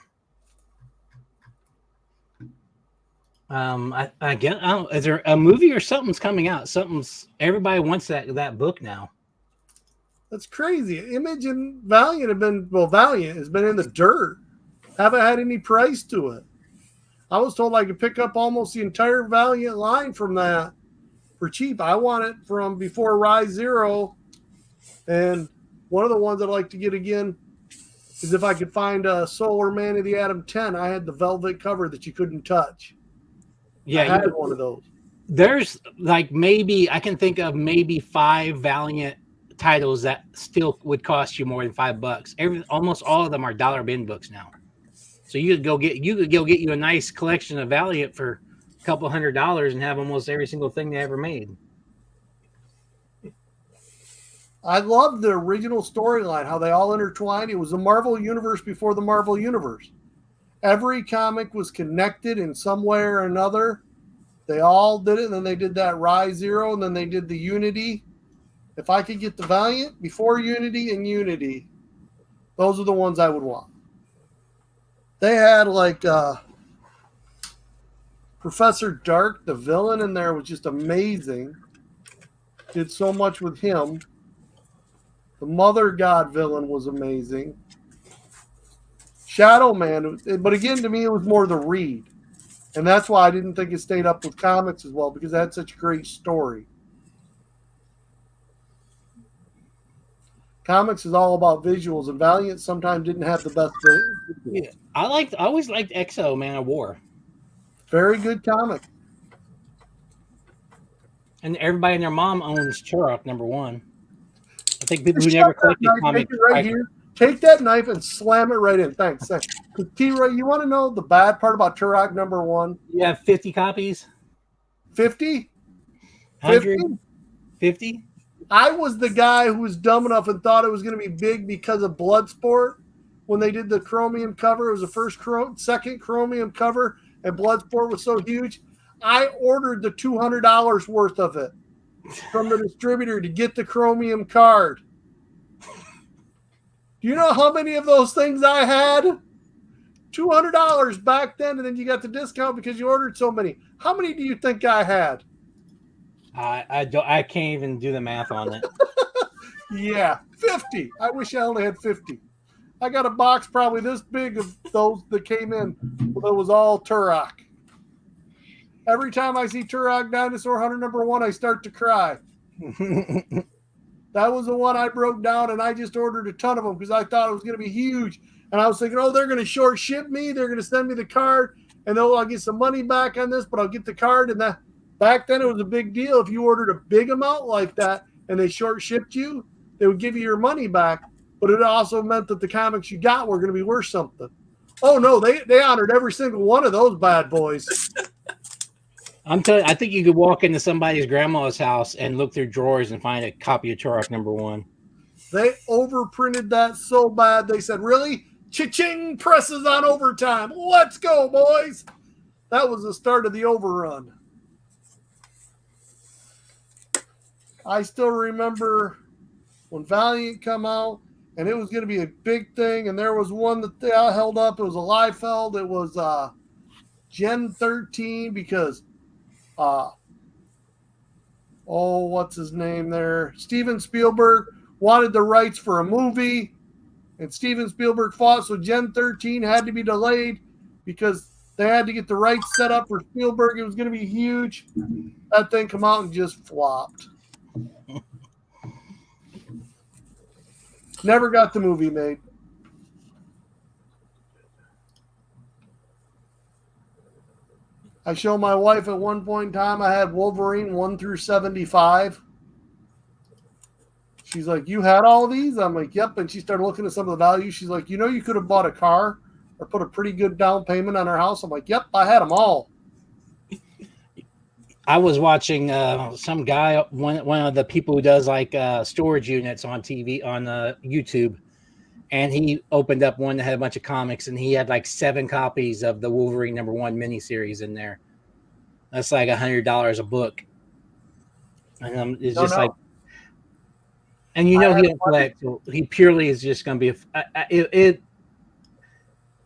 I guess is there a movie or something's coming out? Everybody wants that book now. That's crazy. Image and Valiant Valiant has been in the dirt. Haven't had any price to it. I was told I could pick up almost the entire Valiant line from that for cheap. I want it from before Rise Zero. And one of the ones I'd like to get again is if I could find a Solar Man of the Atom 10. I had the velvet cover that you couldn't touch. Yeah, I had one of those. There's I can think of maybe 5 Valiant titles that still would cost you more than $5. Almost all of them are dollar bin books now. So you could go get you a nice collection of Valiant for a couple $100 and have almost every single thing they ever made. I loved the original storyline, how they all intertwined. It was the Marvel Universe before the Marvel Universe. Every comic was connected in some way or another. They all did it, and then they did that Rise Zero, and then they did the Unity. If I could get the Valiant before Unity and Unity, those are the ones I would want. They had Professor Dark, the villain in there, was just amazing. Did so much with him. The Mother God villain was amazing. Shadow Man, but again, to me, it was more the read. And that's why I didn't think it stayed up with comics as well, because it had such a great story. Comics is all about visuals, and Valiant sometimes didn't have the best thing. Yeah, I always liked XO Man of War, Very good comic. and everybody and their mom owns Turok #1. I think people who Shove never that collected knife, comics. take it right here. Take that knife and slam it right in. Thanks. T-Ray, you want to know the bad part about Turok #1? You have 50 copies? 50? 100? 50? 50? I was the guy who was dumb enough and thought it was going to be big because of Bloodsport. When they did the chromium cover, it was the second chromium cover, and Bloodsport was so huge. I ordered the $200 worth of it from the distributor to get the chromium card. Do you know how many of those things I had? $200 back then, and then you got the discount because you ordered so many. How many do you think I had? I can't even do the math on it. Yeah, 50. I wish I only had 50. I got a box probably this big of those that came in that was all Turok. Every time I see Turok Dinosaur Hunter #1, I start to cry. That was the one I broke down, and I just ordered a ton of them because I thought it was going to be huge. And I was thinking, oh, they're going to short ship me. They're going to send me the card, and I'll get some money back on this, but I'll get the card. And back then, it was a big deal. If you ordered a big amount like that and they short shipped you, they would give you your money back. But it also meant that the comics you got were going to be worth something. Oh, no, they honored every single one of those bad boys. I'm telling you, I think you could walk into somebody's grandma's house and look through drawers and find a copy of Turok #1. They overprinted that so bad. They said, really? Cha-ching, presses on overtime. Let's go, boys. That was the start of the overrun. I still remember when Valiant come out, and it was going to be a big thing, and there was one that they held up. It was a Liefeld. It was Gen 13 because what's his name there? Steven Spielberg wanted the rights for a movie, and Steven Spielberg fought, so Gen 13 had to be delayed because they had to get the rights set up for Spielberg. It was going to be huge. That thing come out and just flopped. Never got the movie made. I showed my wife at one point in time, I had Wolverine 1 through 75. She's like, you had all these? I'm like, yep. And she started looking at some of the value. She's like, you could have bought a car or put a pretty good down payment on our house. I'm like, yep, I had them all. I was watching some guy, one of the people who does like storage units on TV, on YouTube. And he opened up one that had a bunch of comics, and he had like 7 copies of the Wolverine #1 miniseries in there. That's like $100 a book. And it's just like, and he don't collect. So he purely is just going to be.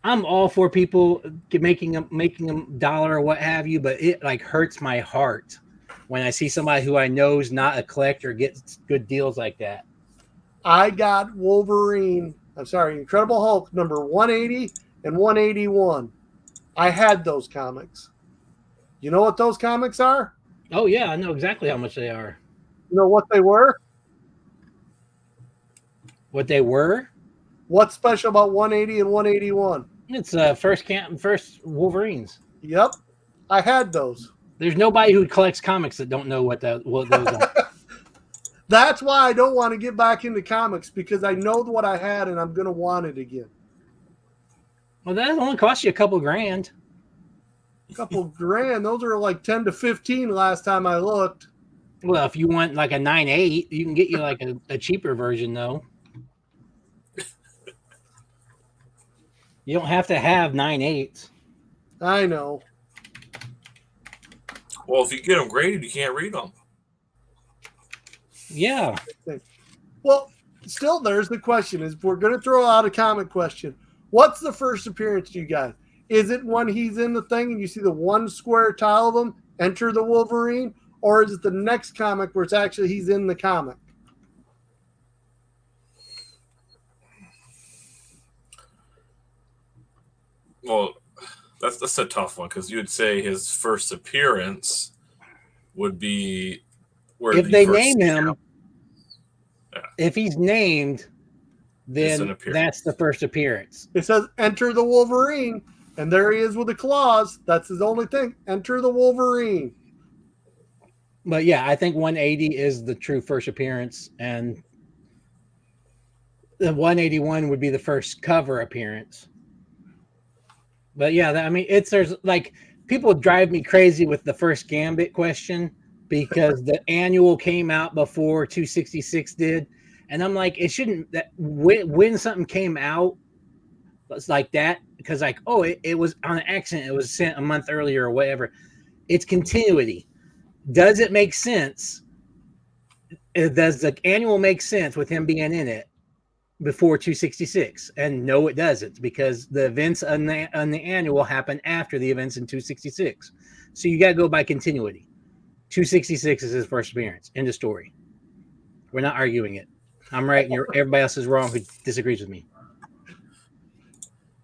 I'm all for people making them dollar or what have you, but it like hurts my heart when I see somebody who I know is not a collector gets good deals like that. I got Incredible Hulk number 180 and 181. I had those comics. You know what those comics are? Oh, yeah, I know exactly how much they are. You know what they were? What they were? What's special about 180 and 181? It's first Wolverines. Yep. I had those. There's nobody who collects comics that don't know what those are. That's why I don't want to get back into comics, because I know what I had and I'm going to want it again. Well, that only cost you a couple grand. A couple grand. Those are like 10 to 15 last time I looked. Well, if you want like a 9.8, you can get you like a cheaper version, though. You don't have to have 9.8s. I know. Well, if you get them graded, you can't read them. Yeah. Well, still, there's the question: is we're going to throw out a comic question. What's the first appearance to you guys? Is it when he's in the thing and you see the one square tile of him, Enter the Wolverine? Or is it the next comic where it's actually he's in the comic? Well, that's a tough one because you would say his first appearance would be where If the they first name him, Yeah. if he's named, It's an then appearance. that's the first appearance. It says Enter the Wolverine, and there he is with the claws. That's his only thing. Enter the Wolverine. But yeah, I think 180 is the true first appearance, and the 181 would be the first cover appearance. But yeah, I mean, there's like people drive me crazy with the first Gambit question because the annual came out before 266 did, and I'm like, it shouldn't that when something came out it's like that because like it was on an accident, it was sent a month earlier or whatever. It's continuity. Does it make sense? Does the annual make sense with him being in it before 266? And no, it doesn't, because the events on the annual happen after the events in 266. So you got to go by continuity. 266 is his first appearance. End of story. We're not arguing it. I'm right, and everybody else is wrong who disagrees with me.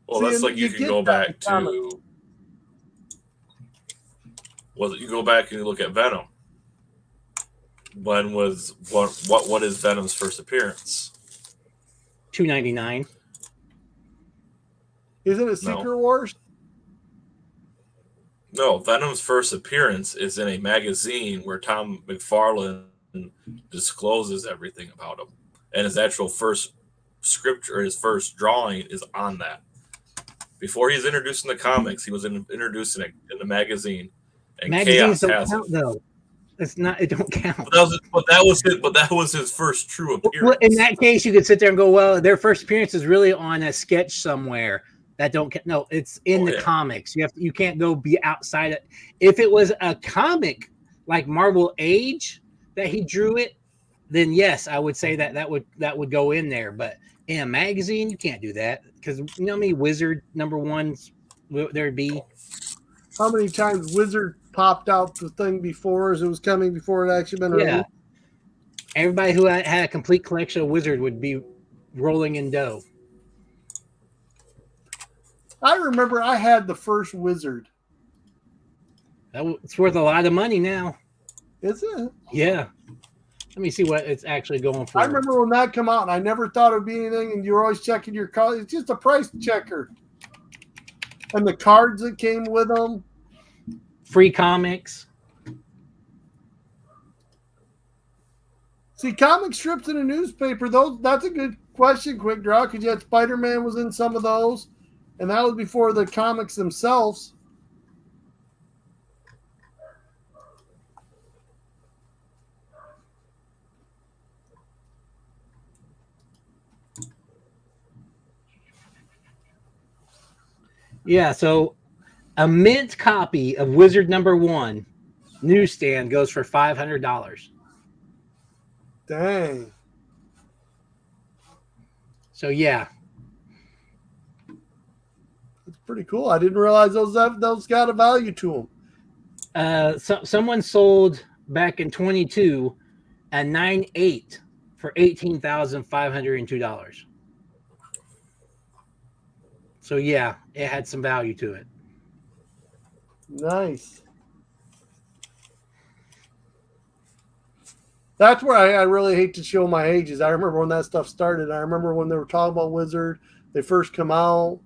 Well, See, that's and like you you can get go that in back comics. to. Well, you go back and you look at Venom. When was what is Venom's first appearance? 299. Isn't it Secret Wars? No, Venom's first appearance is in a magazine where Tom McFarlane discloses everything about him, and his actual first script or his first drawing is on that. Before he's introduced in the comics, he was introduced in the magazine, and Magazines Chaos don't has count it. though. It's not. It don't count. But that was his first true appearance. Well, in that case, you could sit there and go, "Well, their first appearance is really on a sketch somewhere." That don't no, it's in the comics. You can't go be outside it. If it was a comic like Marvel Age that he drew it, then yes, I would say that would go in there. But in a magazine, you can't do that because you know how many Wizard #1s there'd be. How many times Wizard popped out the thing before as it was coming before it actually been released? Everybody who had a complete collection of Wizard would be rolling in dough. I remember I had the first Wizard. It's worth a lot of money now. Is it? Yeah. Let me see what it's actually going for. I remember when that came out, and I never thought it'd be anything, and you were always checking your cards. It's just a price checker. And the cards that came with them. Free comics. See, comic strips in a newspaper, that's a good question, Quick Draw, because you had Spider-Man was in some of those, and that was before the comics themselves. Yeah, so a mint copy of Wizard #1 newsstand goes for $500. Dang. So yeah, That's pretty cool. I didn't realize those got a value to them. someone sold back in 22 a 9.8 for $18,502. So yeah, it had some value to it. Nice. That's where I really hate to show my ages. I remember when that stuff started. I remember when they were talking about Wizard. They first come out.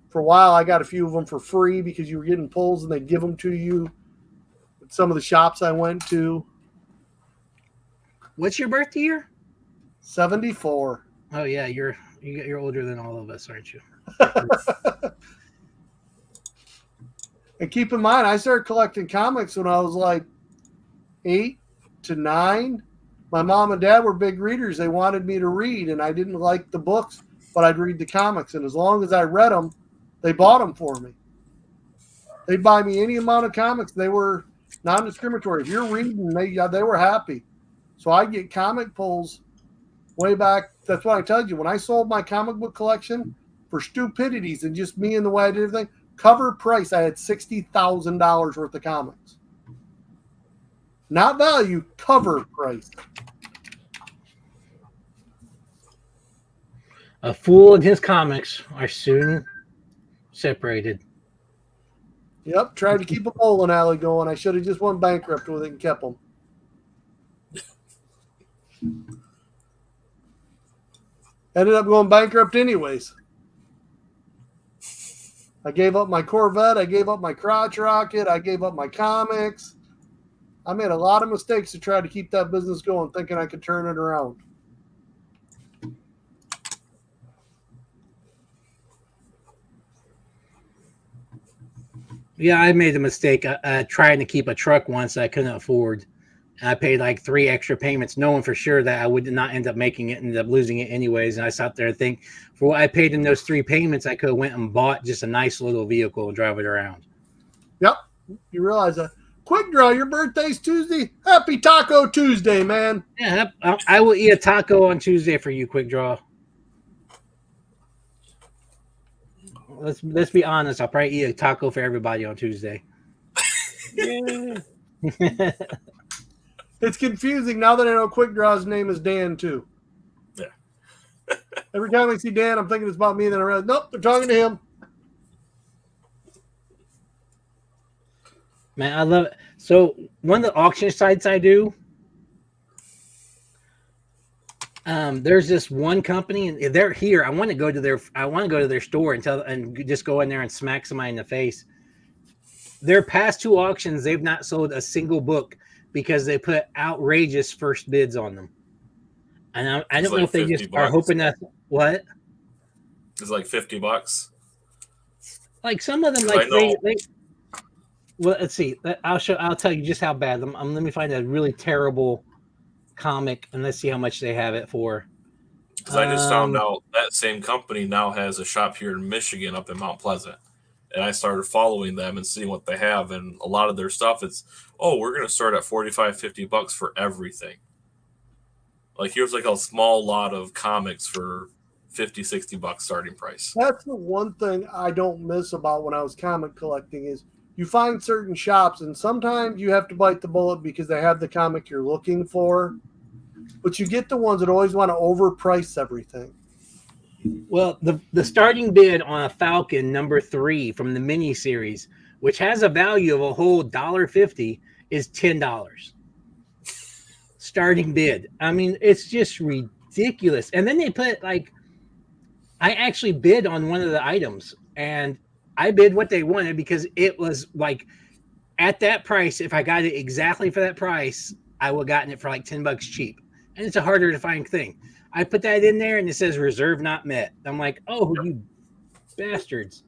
For a while, I got a few of them for free because you were getting pulls and they give them to you at some of the shops I went to. What's your birth year? 74. Oh yeah, you're older than all of us, aren't you? And keep in mind, I started collecting comics when I was like 8 to 9. My mom and dad were big readers. They wanted me to read, and I didn't like the books, but I'd read the comics. And as long as I read them, they bought them for me. They'd buy me any amount of comics. They were non-discriminatory. If you're reading, they were happy. So I get comic pulls way back. That's what I told you. When I sold my comic book collection for stupidities and just me and the way I did everything, Cover price, I had $60,000 worth of comics. Not value, cover price. A fool and his comics are soon separated. Yep, tried to keep a bowling alley going. I should have just went bankrupt with it and kept them. Ended up going bankrupt anyways. I gave up my Corvette. I gave up my crotch rocket. I gave up my comics. I made a lot of mistakes to try to keep that business going, thinking I could turn it around. Yeah, I made a mistake trying to keep a truck once I couldn't afford. I paid like 3 extra payments, knowing for sure that I would not end up making it, ended up losing it anyways. And I sat there and think, for what I paid in those 3 payments, I could have went and bought just a nice little vehicle and drive it around. Yep. You realize that. Quick Draw, your birthday's Tuesday. Happy Taco Tuesday, man. Yeah, I will eat a taco on Tuesday for you, Quick Draw. Let's be honest. I'll probably eat a taco for everybody on Tuesday. Yeah. It's confusing now that I know Quick Draw's name is Dan too. Yeah. Every time I see Dan, I'm thinking it's about me. Then I realize, nope, they're talking to him. Man, I love it. So one of the auction sites I do, there's this one company, and they're here. I want to go to their store and just go in there and smack somebody in the face. Their past 2 auctions, they've not sold a single book because they put outrageous first bids on them. And I don't know if they just are hoping that what? It's like $50. Like some of them, like they well, let's see. I'll tell you just how bad. Let me find a really terrible comic and let's see how much they have it for. Because I just found out that same company now has a shop here in Michigan up in Mount Pleasant. And I started following them and seeing what they have. And a lot of their stuff, we're going to start at $45-$50 for everything. Like here's like a small lot of comics for $50-$60 starting price. That's the one thing I don't miss about when I was comic collecting is you find certain shops and sometimes you have to bite the bullet because they have the comic you're looking for. But you get the ones that always want to overprice everything. Well, the starting bid on a Falcon #3 from the mini series, which has a value of a whole $1.50, is $10. Starting bid. I mean, it's just ridiculous. And then they put I actually bid on one of the items, and I bid what they wanted because it was like at that price. If I got it exactly for that price, I would have gotten it for like $10 cheap. And it's a harder to find thing. I put that in there and it says reserve not met. I'm like, oh, you bastards.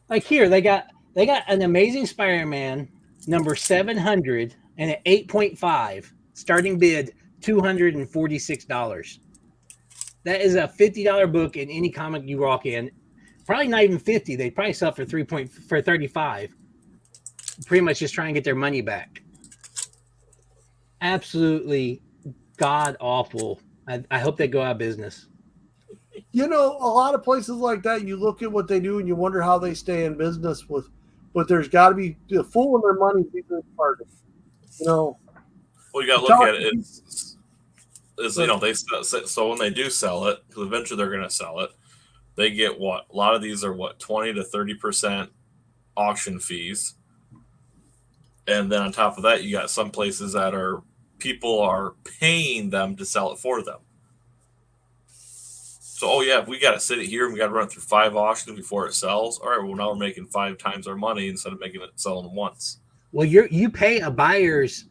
Like here, they got an Amazing Spider-Man #700 and an 8.5 starting bid $246. That is a $50 book in any comic you walk in. Probably not even 50. They probably sell for 35. Pretty much just try and get their money back. Absolutely god awful. I hope they go out of business. You know, a lot of places like that, you look at what they do and you wonder how they stay in business with, but there's got to be a fool in their money. Part of it. You know, well, you got to look at it. They so when they do sell it, because eventually they're going to sell it, they get what? A lot of these are 20 to 30% auction fees, and then on top of that, you got some places that people are paying them to sell it for them. So, if we got to sit it here and we got to run it through 5 auctions before it sells. All right, well, now we're making 5 times our money instead of making it selling once. Well, you pay a buyer's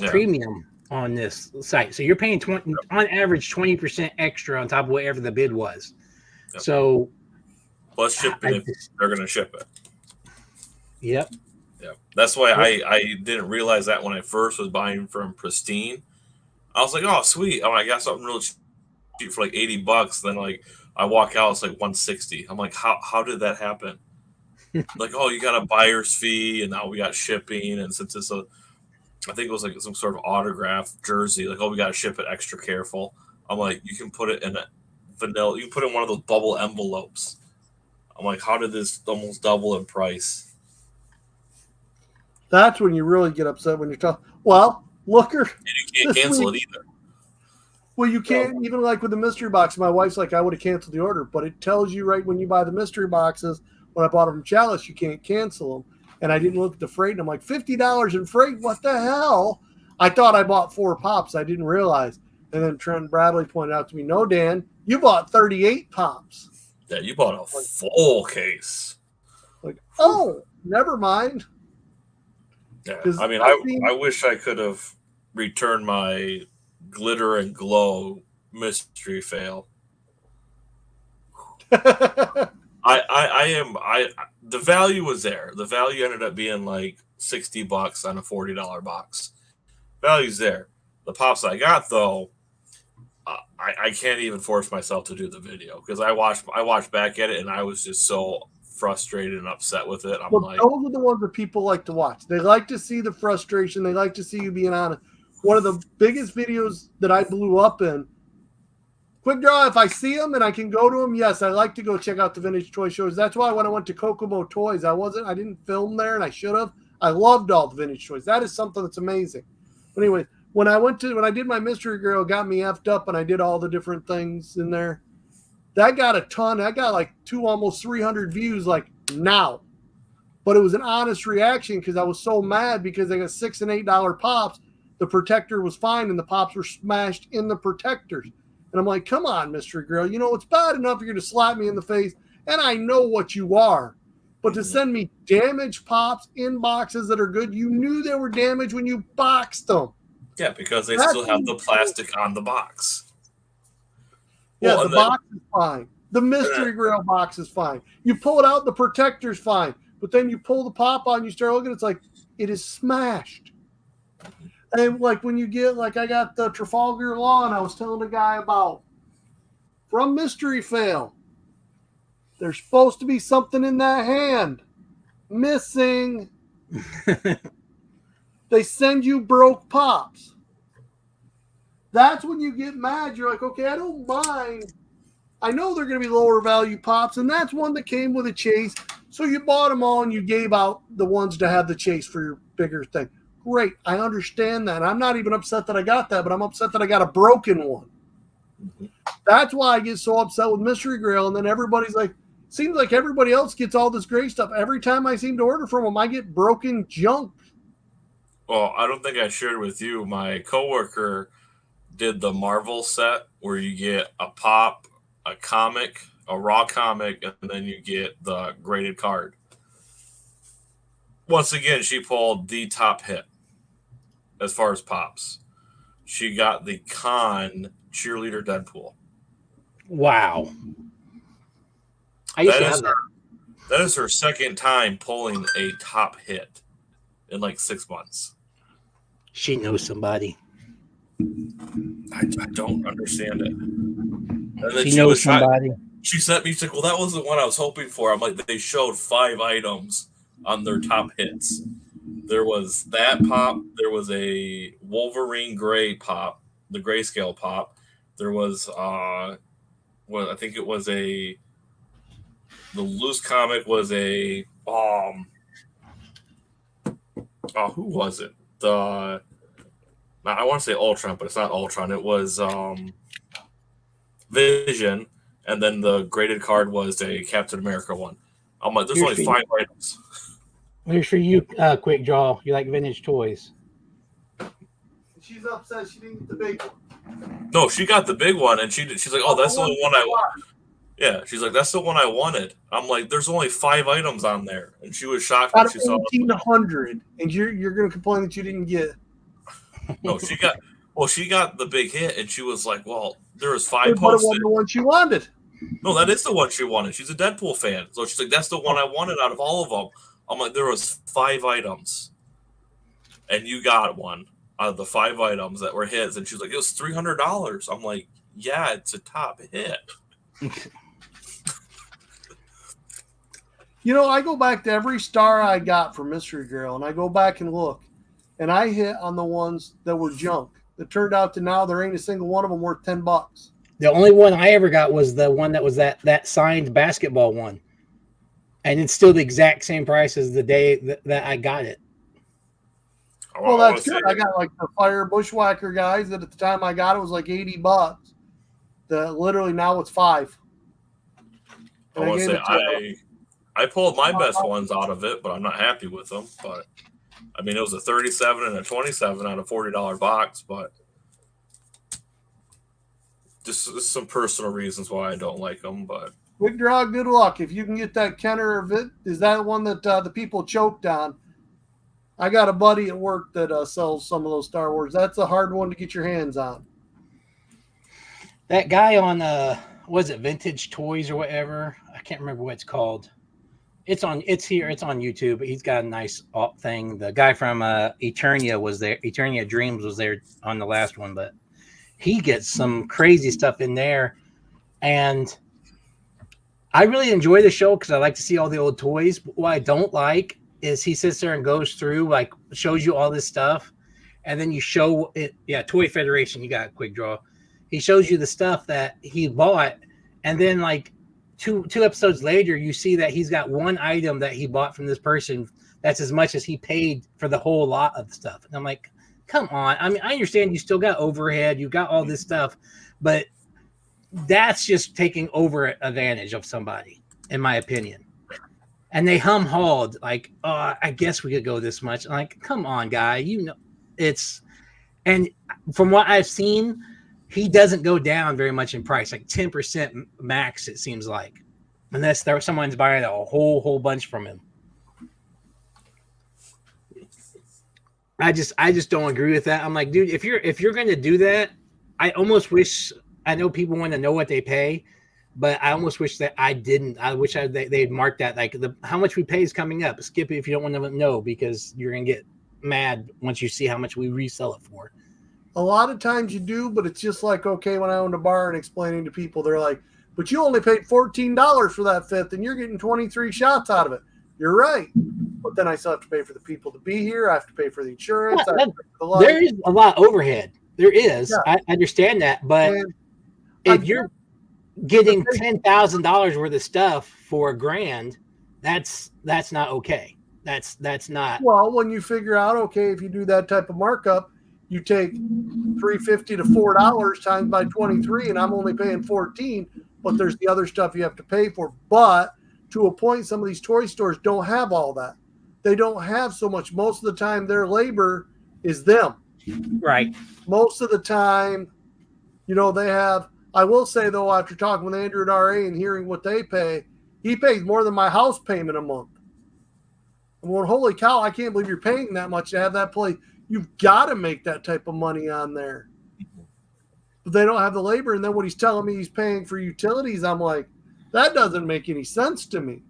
premium on this site, so you're paying on average 20% extra on top of whatever the bid was. Yep. So, plus shipping if they're going to ship it. Yep. Yeah, that's why I didn't realize that when I first was buying from Pristine. I was like, oh, sweet. I got something real cheap for like $80. Then I walk out, it's like $160. I'm like, how did that happen? Like, oh, you got a buyer's fee, and now we got shipping. And since it's I think it was like some sort of autograph jersey, like, oh, we got to ship it extra careful. I'm like, you can put it in a vanilla, you can put it in one of those bubble envelopes. I'm like, how did this almost double in price? That's when you really get upset when you're talking. Well, Looker. And you can't cancel it either. Well, you can't even like with the mystery box. My wife's like, I would have canceled the order, but it tells you right when you buy the mystery boxes. When I bought them from Chalice, you can't cancel them. And I didn't look at the freight, and I'm like, $50 in freight? What the hell? I thought I bought 4 pops. I didn't realize. And then Trent Bradley pointed out to me, no, Dan, you bought 38 pops. Yeah, you bought a full case. Like, oh, never mind. Yeah, I mean, I wish I could have returned my glitter and glow mystery fail. The value was there. The value ended up being like $60 on a $40 box. Value's there. The pops I got though, I can't even force myself to do the video because I watched back at it and I was just so frustrated and upset with it. Those are the ones that people like to watch. They like to see the frustration. They like to see you being honest. One of the biggest videos that I blew up in, Quick Draw, if I see them and I can go to them, yes, I like to go check out the vintage toy shows. That's why when I went to Kokomo Toys, I didn't film there and I should have. I loved all the vintage toys. That is something that's amazing. But anyway, when I did my mystery grill, it got me effed up and I did all the different things in there. That got a ton. I got like almost 300 views like now. But it was an honest reaction because I was so mad because I got $6 and $8 pops. The protector was fine and the pops were smashed in the protectors. And I'm like, come on, Mystery Grill. You know, it's bad enough you're going to slap me in the face. And I know what you are. But to send me damaged pops in boxes that are good, you knew they were damaged when you boxed them. Yeah, because they still have the plastic on the box. Yeah, the box is fine. The Mystery Grill box is fine. You pull it out, the protector's fine. But then you pull the pop on, you start looking, it's like, it is smashed. And like when you get, like I got the Trafalgar Lawn, I was telling the guy about, from Mystery Fail, there's supposed to be something in that hand. Missing. They send you broke pops. That's when you get mad. You're like, okay, I don't mind. I know they're going to be lower value pops, and that's one that came with a chase. So you bought them all and you gave out the ones to have the chase for your bigger thing. Great. I understand that. I'm not even upset that I got that, but I'm upset that I got a broken one. Mm-hmm. That's why I get so upset with Mystery Grill. And then everybody's like, seems like everybody else gets all this great stuff. Every time I seem to order from them, I get broken junk. Well, I don't think I shared with you. My coworker did the Marvel set where you get a pop, a comic, a raw comic, and then you get the graded card. Once again, she pulled the top hit as far as pops. She got the Con Cheerleader Deadpool. Wow. I used to have that. That is her second time pulling a top hit in like 6 months. She knows somebody. I don't understand it. And then she knows somebody. She sent me, she's like, well, that wasn't what I was hoping for. I'm like, they showed 5 items on their top hits. There was that pop. There was a Wolverine gray pop, the grayscale pop. There was, I think it was the loose comic was a, who was it? I want to say Ultron, but it's not Ultron. It was Vision, and then the graded card was a Captain America one. I'm like, there's only 5 items. Here's for you, Quick Draw. You like vintage toys. She's upset she didn't get the big one. No, she got the big one, and she's like, oh, that's the only one I want. Yeah, she's like, that's the one I wanted. I'm like, there's only 5 items on there, and she was shocked when she saw 1,800, and you're going to complain that you didn't get. No, she got the big hit, and she was like, well, there was 5 posted. But it wasn't the one she wanted. No, that is the one she wanted. She's a Deadpool fan, so she's like, that's the one I wanted out of all of them. I'm like, there was 5 items, and you got one out of the 5 items that were hits, and she's like, it was $300. I'm like, yeah, it's a top hit. You know, I go back to every star I got from Mystery Girl, and I go back and look, and I hit on the ones that were junk. It turned out to now there ain't a single one of them worth $10. The only one I ever got was the one that was that signed basketball one. and it's still the exact same price as the day that I got it. Well, that's good. I got like the Fire Bushwhacker guys that at the time I got it was like $80. Literally now it's $5. I want to say I pulled my best ones out of it, but I'm not happy with them. But I mean, it was a 37 and a 27 on a $40 box, but just some personal reasons why I don't like them. But Quick Draw, good luck. If you can get that Kenner of it, is that one that the people choked on? I got a buddy at work that sells some of those Star Wars. That's a hard one to get your hands on. That guy on was it Vintage Toys or whatever? I can't remember what it's called. It's here. It's on YouTube. He's got a nice thing. The guy from Eternia was there. Eternia Dreams was there on the last one, but he gets some crazy stuff in there. And I really enjoy the show because I like to see all the old toys. But what I don't like is he sits there and goes through, like, shows you all this stuff. And then you show it. Yeah, Toy Federation, you got a Quick Draw. He shows you the stuff that he bought. And then, like, two episodes later, you see that he's got one item that he bought from this person that's as much as he paid for the whole lot of stuff. And I'm like, come on. I mean, I understand you still got overhead, you got all this stuff, but that's just taking over advantage of somebody, in my opinion. And they hum-hawed like, oh, I guess we could go this much. I'm like, come on, guy. You know, it's, and from what I've seen, he doesn't go down very much in price, like 10% max, it seems like, unless someone's buying a whole bunch from him. I just don't agree with that. I'm like, dude, if you're going to do that, I almost wish, I know people want to know what they pay, but I almost wish that I didn't. I wish they'd mark that, like, how much we pay is coming up. Skip it if you don't want to know, because you're going to get mad once you see how much we resell it for. A lot of times you do, but it's just like, okay, when I owned a bar and explaining to people, they're like, but you only paid $14 for that fifth and you're getting 23 shots out of it. You're right. But then I still have to pay for the people to be here. I have to pay for the insurance. There is a lot of overhead. There is. Yeah. I understand that. But if you're getting $10,000 worth of stuff for $1,000, that's not okay. That's not. Well, when you figure out, okay, if you do that type of markup, you take $3.50 to $4 times by 23, and I'm only paying 14. But there's the other stuff you have to pay for. But to a point, some of these toy stores don't have all that. They don't have so much. Most of the time, their labor is them. Right. Most of the time, they have. I will say, though, after talking with Andrew at RA and hearing what they pay, he pays more than my house payment a month. I'm going, holy cow, I can't believe you're paying that much to have that play. You've got to make that type of money on there. But they don't have the labor. And then what he's telling me he's paying for utilities, I'm like, that doesn't make any sense to me.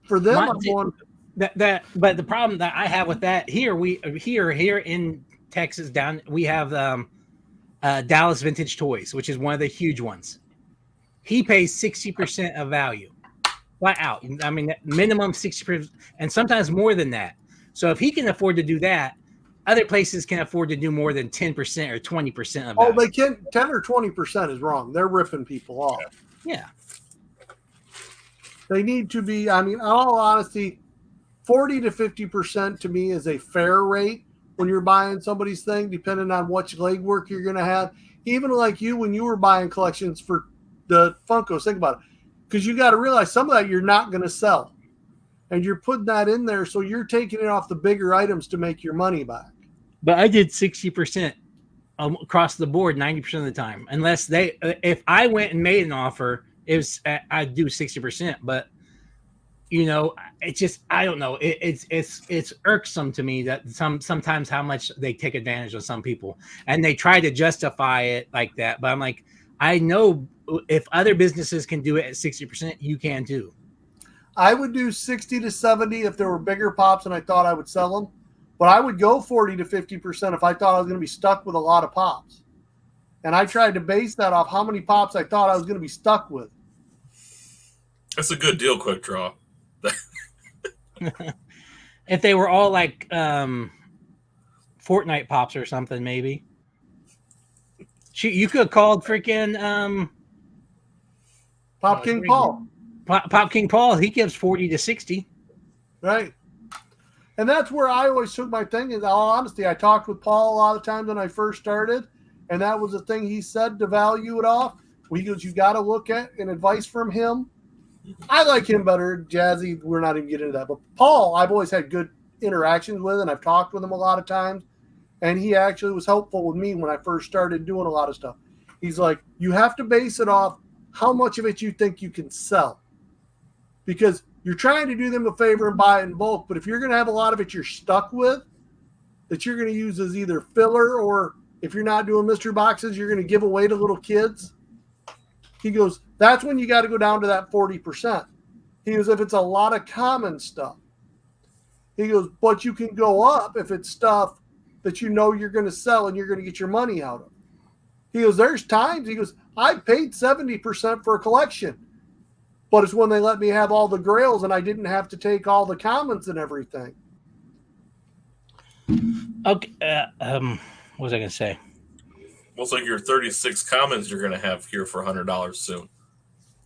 For them, I'm going. But the problem that I have with that here in Texas, we have Dallas Vintage Toys, which is one of the huge ones. He pays 60% of value, flat out. I mean, minimum 60%, and sometimes more than that. So if he can afford to do that, other places can afford to do more than 10% or 20% of value. Oh, they can. 10 or 20% is wrong. They're ripping people off. Yeah. They need to be, I mean, in all honesty, 40 to 50% to me is a fair rate when you're buying somebody's thing, depending on what legwork you're going to have. Even like you, when you were buying collections for the Funkos, think about it. Because you got to realize some of that you're not going to sell. And you're putting that in there, so you're taking it off the bigger items to make your money back. But I did 60% across the board 90% of the time. Unless if I went and made an offer, I'd do 60%. But it's just, I don't know. It's irksome to me that sometimes how much they take advantage of some people, and they try to justify it like that. But I'm like, I know if other businesses can do it at 60%, you can too. I would do 60 to 70 if there were bigger pops and I thought I would sell them. But I would go 40 to 50% if I thought I was going to be stuck with a lot of pops. And I tried to base that off how many pops I thought I was going to be stuck with. That's a good deal, Quick Draw. If they were all like Fortnite pops or something, maybe. You could have called freaking Pop King Paul. Pop King Paul, he gives 40 to 60. Right. And that's where I always took my thing. In all honesty, I talked with Paul a lot of times when I first started, and that was the thing he said to value it off. He goes, you got to look at an advice from him. I like him better. Jazzy, we're not even getting into that. But Paul, I've always had good interactions with, and I've talked with him a lot of times. And he actually was helpful with me when I first started doing a lot of stuff. He's like, you have to base it off how much of it you think you can sell. Because you're trying to do them a favor and buy it in bulk. But if you're going to have a lot of it you're stuck with, that you're going to use as either filler, or if you're not doing mystery boxes, you're going to give away to little kids. He goes, that's when you got to go down to that 40%. He goes, if it's a lot of common stuff. He goes, but you can go up if it's stuff that you know you're going to sell and you're going to get your money out of. He goes, there's times, he goes, I paid 70% for a collection, but it's when they let me have all the grails and I didn't have to take all the commons and everything. Okay. What was I going to say? Most like your 36 commons you're going to have here for $100 soon.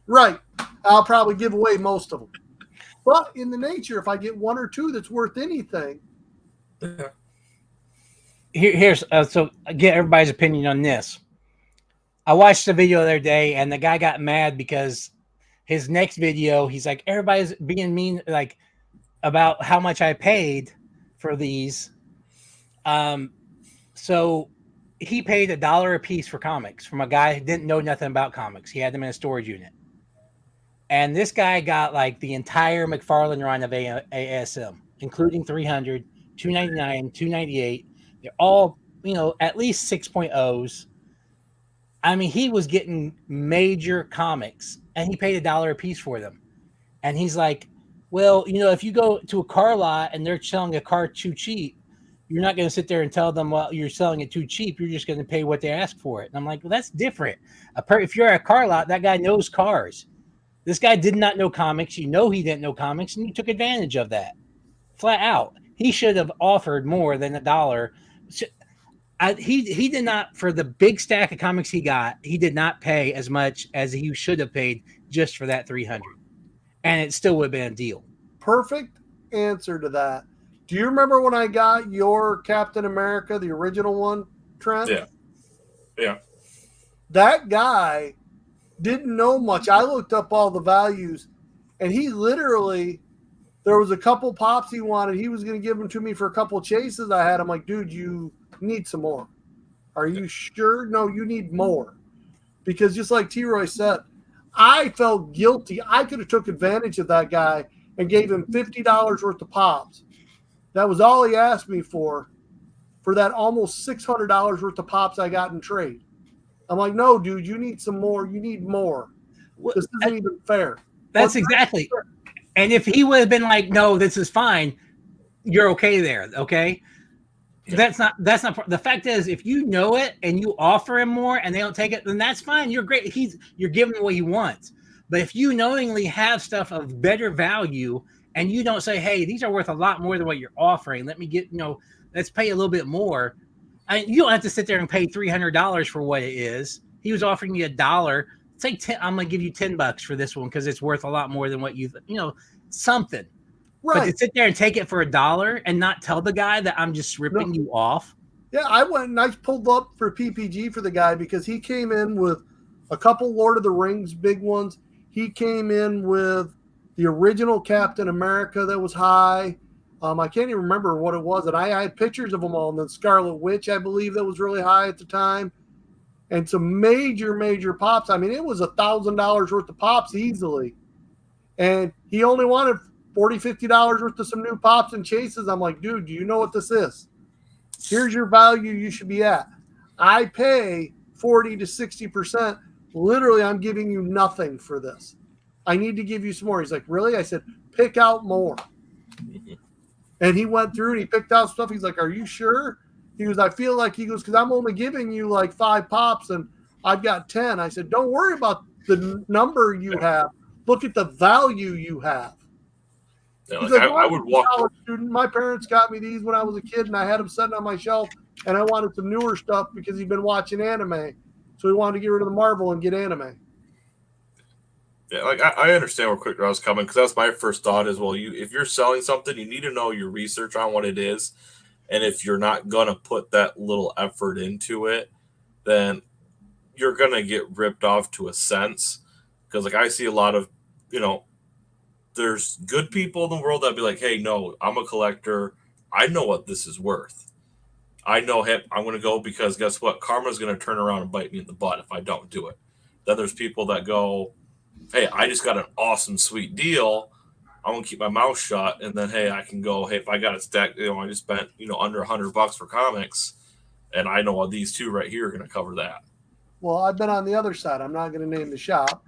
Right. I'll probably give away most of them. But in the nature, if I get one or two that's worth anything. Yeah. Here's so get everybody's opinion on this. I watched the video the other day, and the guy got mad because his next video, he's like, everybody's being mean, like, about how much I paid for these. So he paid $1 a piece for comics from a guy who didn't know nothing about comics. He had them in a storage unit. And this guy got like the entire McFarlane run of ASM, including 300, 299, 298. They're all, at least 6.0s. I mean, he was getting major comics, and he paid $1 a piece for them. And he's like, well, if you go to a car lot and they're selling a car too cheap, you're not going to sit there and tell them, well, you're selling it too cheap. You're just going to pay what they ask for it. And I'm like, well, that's different. If you're at a car lot, that guy knows cars. This guy did not know comics. He didn't know comics, and you took advantage of that. Flat out. He should have offered more than $1. He did not, for the big stack of comics he got, he did not pay as much as he should have paid just for that 300. And it still would have been a deal. Perfect answer to that. Do you remember when I got your Captain America, the original one, Trent? Yeah. That guy didn't know much. I looked up all the values, and he literally, there was a couple pops he wanted. He was going to give them to me for a couple chases I had. I'm like, dude, you need some more. Are you sure? No, you need more. Because just like T-Roy said, I felt guilty. I could have took advantage of that guy and gave him $50 worth of pops. That was all he asked me for that almost $600 worth of pops I got in trade. I'm like, no, dude, you need some more. You need more. This isn't even fair. That's exactly. And if he would have been like, no, this is fine, you're okay there. Okay. Yeah. That's not the fact is, if you know it and you offer him more and they don't take it, then that's fine. You're great. You're giving him what he wants. But if you knowingly have stuff of better value and you don't say, hey, these are worth a lot more than what you're offering, let me get, let's pay a little bit more. You don't have to sit there and pay $300 for what it is. He was offering you $1. Say 10. I'm going to give you $10 for this one because it's worth a lot more than what something. Right. But to sit there and take it for $1 and not tell the guy that I'm just ripping you off. Yeah, I went and I pulled up for PPG for the guy because he came in with a couple Lord of the Rings big ones. He came in with the original Captain America that was high. I can't even remember what it was. And I had pictures of them all. And then Scarlet Witch, I believe, that was really high at the time. And some major, major pops. I mean, it was $1,000 worth of pops easily. And he only wanted $40, $50 worth of some new pops and chases. I'm like, dude, do you know what this is? Here's your value you should be at. I pay 40 to 60%. Literally, I'm giving you nothing for this. I need to give you some more. He's like, really? I said, pick out more. And he went through and he picked out stuff. He's like, are you sure? He goes, I feel like, he goes, because I'm only giving you like 5 pops and I've got 10. I said, don't worry about the number you have. Look at the value you have. Yeah, He's like, like, I would walk. Student. My parents got me these when I was a kid and I had them sitting on my shelf and I wanted some newer stuff because 'he'd been watching anime. So he wanted to get rid of the Marvel and get anime. Yeah, like I understand where Quick Draw is coming because that's my first thought as well. If you're selling something, you need to know your research on what it is, and if you're not gonna put that little effort into it, then you're gonna get ripped off to a sense. Because like I see a lot of, you know, there's good people in the world that be like, hey, no, I'm a collector. I know what this is worth. I know, hey, I'm going to go because guess what? Karma's going to turn around and bite me in the butt if I don't do it. Then there's people that go, hey, I just got an awesome, sweet deal. I'm going to keep my mouth shut. And then, hey, I can go, hey, if I got a stack, I just spent, under $100 for comics. And I know these two right here are going to cover that. Well, I've been on the other side. I'm not going to name the shop,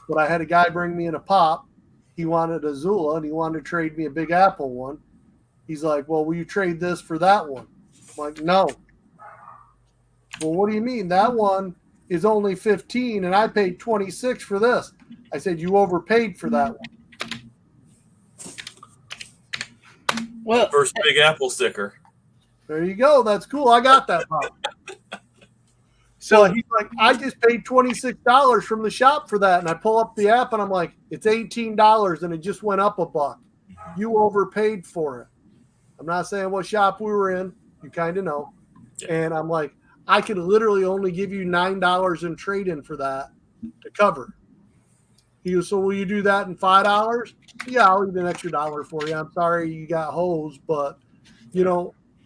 but I had a guy bring me in a pop. He wanted a Zula, and he wanted to trade me a Big Apple one. He's like, well, will you trade this for that one? I'm like, no. Well, what do you mean? That one is only 15, and I paid 26 for this. I said, you overpaid for that one. Well, first Big Apple sticker. There you go. That's cool. I got that pop. So he's like, I just paid $26 from the shop for that. And I pull up the app and I'm like, it's $18 and it just went up $1. You overpaid for it. I'm not saying what shop we were in. You kind of know. Yeah. And I'm like, I could literally only give you $9 in trade-in for that to cover. He goes, so will you do that in $5? Yeah, I'll leave an extra $1 for you. I'm sorry you got hosed, but,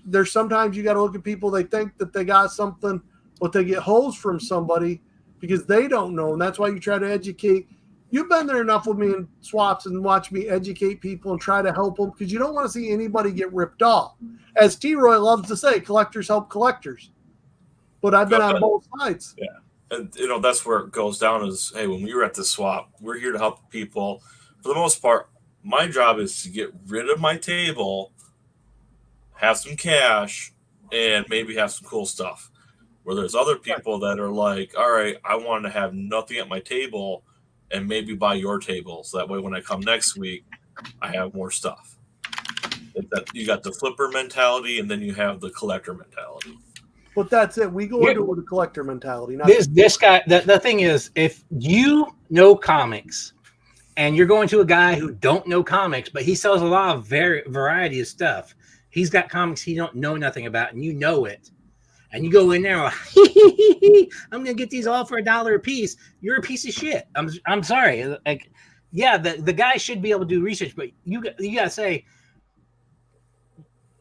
there's sometimes you got to look at people, they think that they got something, but they get hosed from somebody because they don't know. And that's why you try to educate. You've been there enough with me in swaps and watch me educate people and try to help them because you don't want to see anybody get ripped off. As T-Roy loves to say, collectors help collectors. But I've been on both sides. Yeah. And, that's where it goes down is, hey, when we were at the swap, we're here to help people. For the most part, my job is to get rid of my table, have some cash, and maybe have some cool stuff. Where there's other people that are like, all right, I want to have nothing at my table and maybe buy your table. So that way when I come next week, I have more stuff. You got the flipper mentality and then you have the collector mentality. But that's it. We go into it with a collector mentality. This guy, the thing is, if you know comics and you're going to a guy who don't know comics, but he sells a lot of variety of stuff. He's got comics he don't know nothing about, and you know it. And you go in there, I'm gonna get these all for $1 a piece. You're a piece of shit. I'm sorry. Like, yeah, the guy should be able to do research, but you gotta say,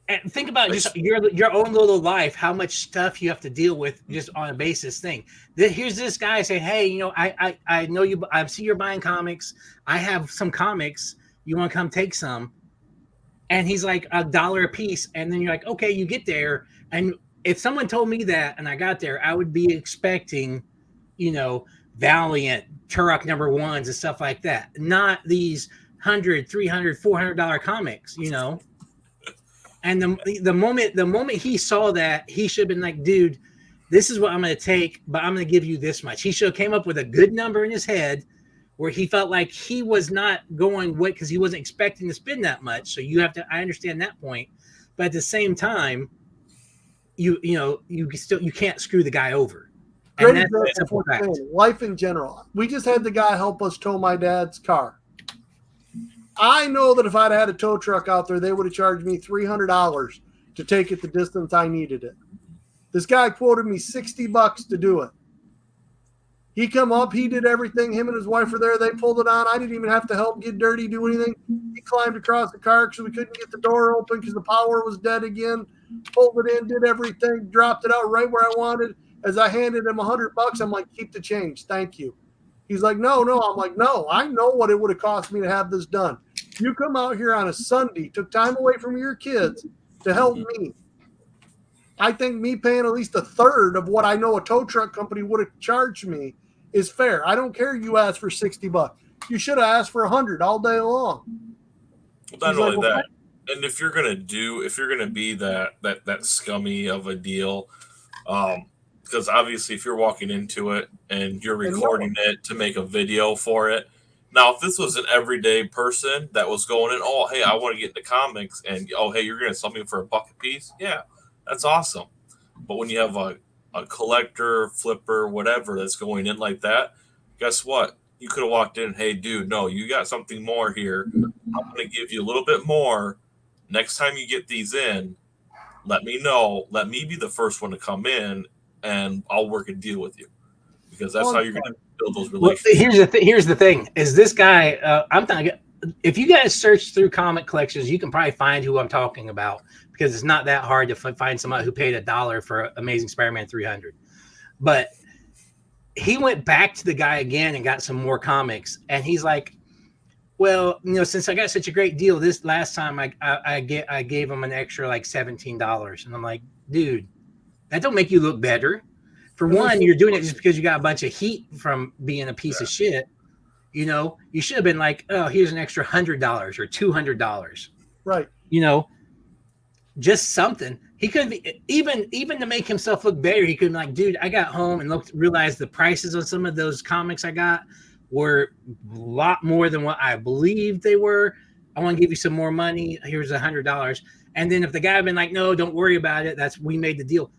and think about just your own little life, how much stuff you have to deal with just on a basis thing. Here's this guy saying, hey, I know you. I see you're buying comics. I have some comics. You want to come take some? And he's like $1 a piece, and then you're like, okay, you get there, and if someone told me that and I got there, I would be expecting, Valiant, Turok #1s and stuff like that. Not these $100, $300, $400 comics, And the moment he saw that, he should have been like, dude, this is what I'm going to take, but I'm going to give you this much. He should have came up with a good number in his head where he felt like he was not going with because he wasn't expecting to spend that much. So I understand that point. But at the same time, you can't screw the guy over. Great example for life in general. We just had the guy help us tow my dad's car. I know that if I'd had a tow truck out there, they would have charged me $300 to take it the distance I needed it. This guy quoted me $60 to do it. He come up, he did everything. Him and his wife were there. They pulled it on. I didn't even have to help get dirty, do anything. He climbed across the car because we couldn't get the door open because the power was dead again. Pulled it in, did everything, dropped it out right where I wanted. As I handed him $100, I'm like, keep the change. Thank you. He's like, no. I'm like, no, I know what it would have cost me to have this done. You come out here on a Sunday, took time away from your kids to help me. I think me paying at least a third of what I know a tow truck company would have charged me is fair. I don't care you asked for $60. You should have asked for $100 all day long. Well, not only that, and if you're gonna be that scummy of a deal, because obviously if you're walking into it and you're recording it to make a video for it. Now, if this was an everyday person that was going in, oh, hey, I want to get into comics, and oh, hey, you're gonna sell me for $1 a piece, yeah, that's awesome. But when you have a collector, flipper, whatever that's going in like that, guess what? you could have walked in, hey, dude, no, you got something more here. I'm going to give you a little bit more. Next time you get these in, let me know. Let me be the first one to come in, and I'll work a deal with you, because that's how you're going to build those Well, relationships. here's the thing: is this guy? I'm not. If you guys search through comic collections, you can probably find who I'm talking about, because it's not that hard to find somebody who paid $1 for Amazing Spider-Man 300. But he went back to the guy again and got some more comics, and he's like, well, since I got such a great deal this last time, I gave him an extra like $17, and I'm like, dude, that don't make you look better. For one, you're doing it just because you got a bunch of heat from being a piece of shit. You should have been like, oh, here's an extra $100 or $200. Right. Just something. He could be even to make himself look better. He could be like, dude, I got home and realized the prices on some of those comics I got were a lot more than what I believed they were. I want to give you some more money. Here's $100. And then if the guy had been like, no, don't worry about it, we made the deal.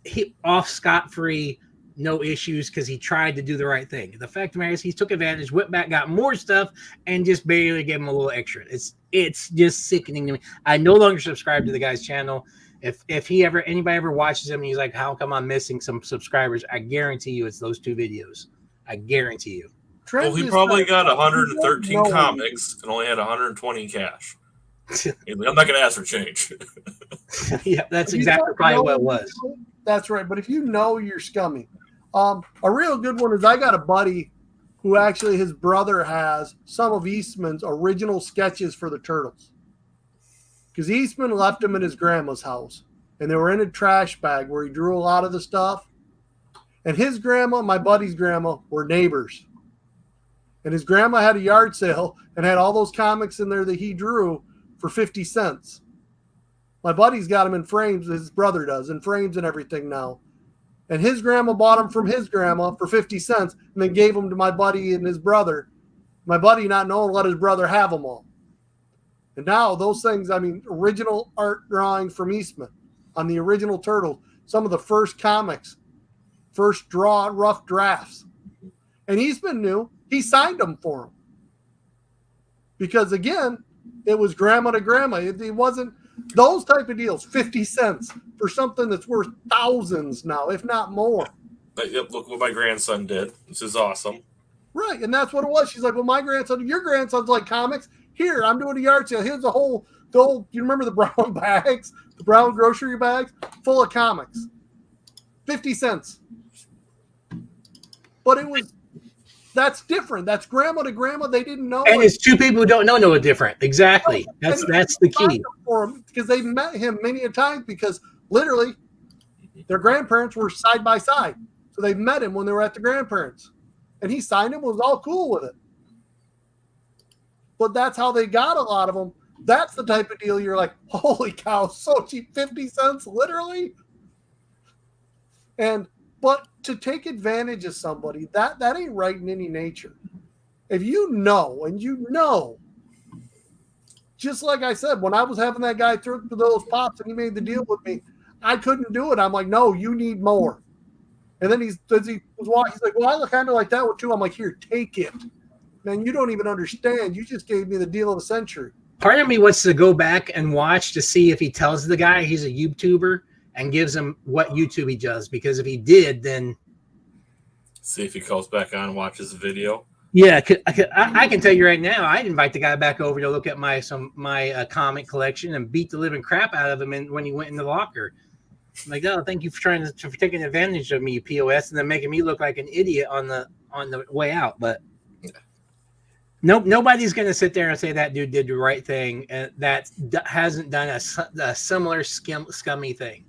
He off scot-free, no issues, because he tried to do the right thing. The fact of the matter is, he took advantage, went back, got more stuff, and just barely gave him a little extra. It's just sickening to me. I no longer subscribe to the guy's channel. If anybody ever watches him and he's like, how come I'm missing some subscribers? I guarantee you it's those 2 videos. I guarantee you. Well, he probably got 113 comics and only had 120 cash. I'm not going to ask for change. Yeah, that's exactly probably what it was. That's right. But if you know you're scummy, a real good one is, I got a buddy who actually, his brother has some of Eastman's original sketches for the Turtles. Because Eastman left them in his grandma's house, and they were in a trash bag where he drew a lot of the stuff. And his grandma, my buddy's grandma, were neighbors. And his grandma had a yard sale and had all those comics in there that he drew for 50 cents. My buddy's got them in frames, his brother does, in frames and everything now. And his grandma bought them from his grandma for 50 cents and then gave them to my buddy and his brother. My buddy, not knowing, let his brother have them all. And now those things, original art drawing from Eastman on the original Turtles, some of the first comics, first rough drafts. And Eastman knew. He signed them for him. Because, again, it was grandma to grandma. It wasn't those type of deals, 50 cents for something that's worth thousands now, if not more. Look what my grandson did. This is awesome. Right, and that's what it was. She's like, well, your grandson's like comics. Here, I'm doing a yard sale. Here's the whole, you remember the brown bags, the brown grocery bags full of comics. 50 cents. But that's different. That's grandma to grandma. They didn't know. And it's 2 people who don't know no different. Exactly. That's the key. For him, because they've met him many a time, because literally their grandparents were side by side. So they met him when they were at the grandparents. And he signed him, was all cool with it. But that's how they got a lot of them. That's the type of deal you're like, holy cow, so cheap, 50 cents, literally? But to take advantage of somebody, that ain't right in any nature. If you know, just like I said, when I was having that guy through those pops and he made the deal with me, I couldn't do it. I'm like, no, you need more. And then he's like, well, I look kind of like that one too. I'm like, here, take it. Man, you don't even understand. You just gave me the deal of the century. Part of me wants to go back and watch to see if he tells the guy he's a YouTuber and gives him what YouTube he does. Because if he did, then... See if he calls back on and watches the video. Yeah, I can tell you right now, I'd invite the guy back over to look at my comic collection and beat the living crap out of him when he went in the locker. I'm like, oh, thank you for taking advantage of me, you POS, and then making me look like an idiot on the way out. But nobody's going to sit there and say that dude did the right thing and that hasn't done a similar scummy thing.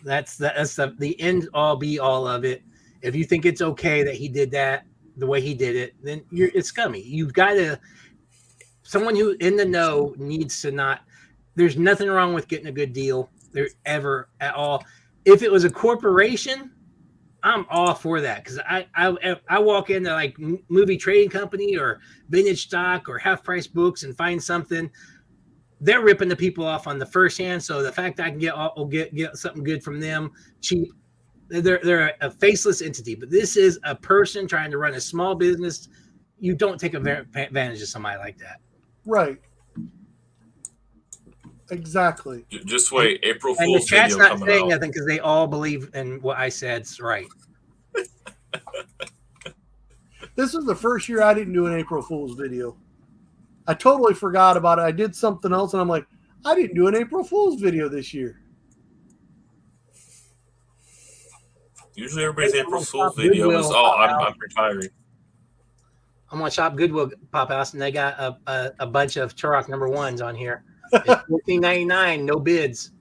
That's the end all be all of it. If you think it's okay that he did that the way he did it, then it's scummy. You've got to, someone who in the know needs to not, there's nothing wrong with getting a good deal there ever at all. If it was a corporation, I'm all for that. Cause I walk into like movie trading company or vintage stock or half price books and find something, they're ripping the people off on the first hand. So the fact I can get something good from them cheap, they're a faceless entity, but this is a person trying to run a small business. You don't take advantage of somebody like that. Right. Exactly. Just wait, April And the Fool's chat's video not coming saying out. nothing because they all believe in what I said's right. This is the first year I didn't do an April Fool's video. I totally forgot about it. I did something else, and I'm like, I didn't do an April Fool's video this year. Usually everybody's April I'm Fool's gonna video is, Goodwill I'm retiring. I'm gonna shop Goodwill Pop House, and they got a bunch of Turok #1s on here. It's $14.99, no bids.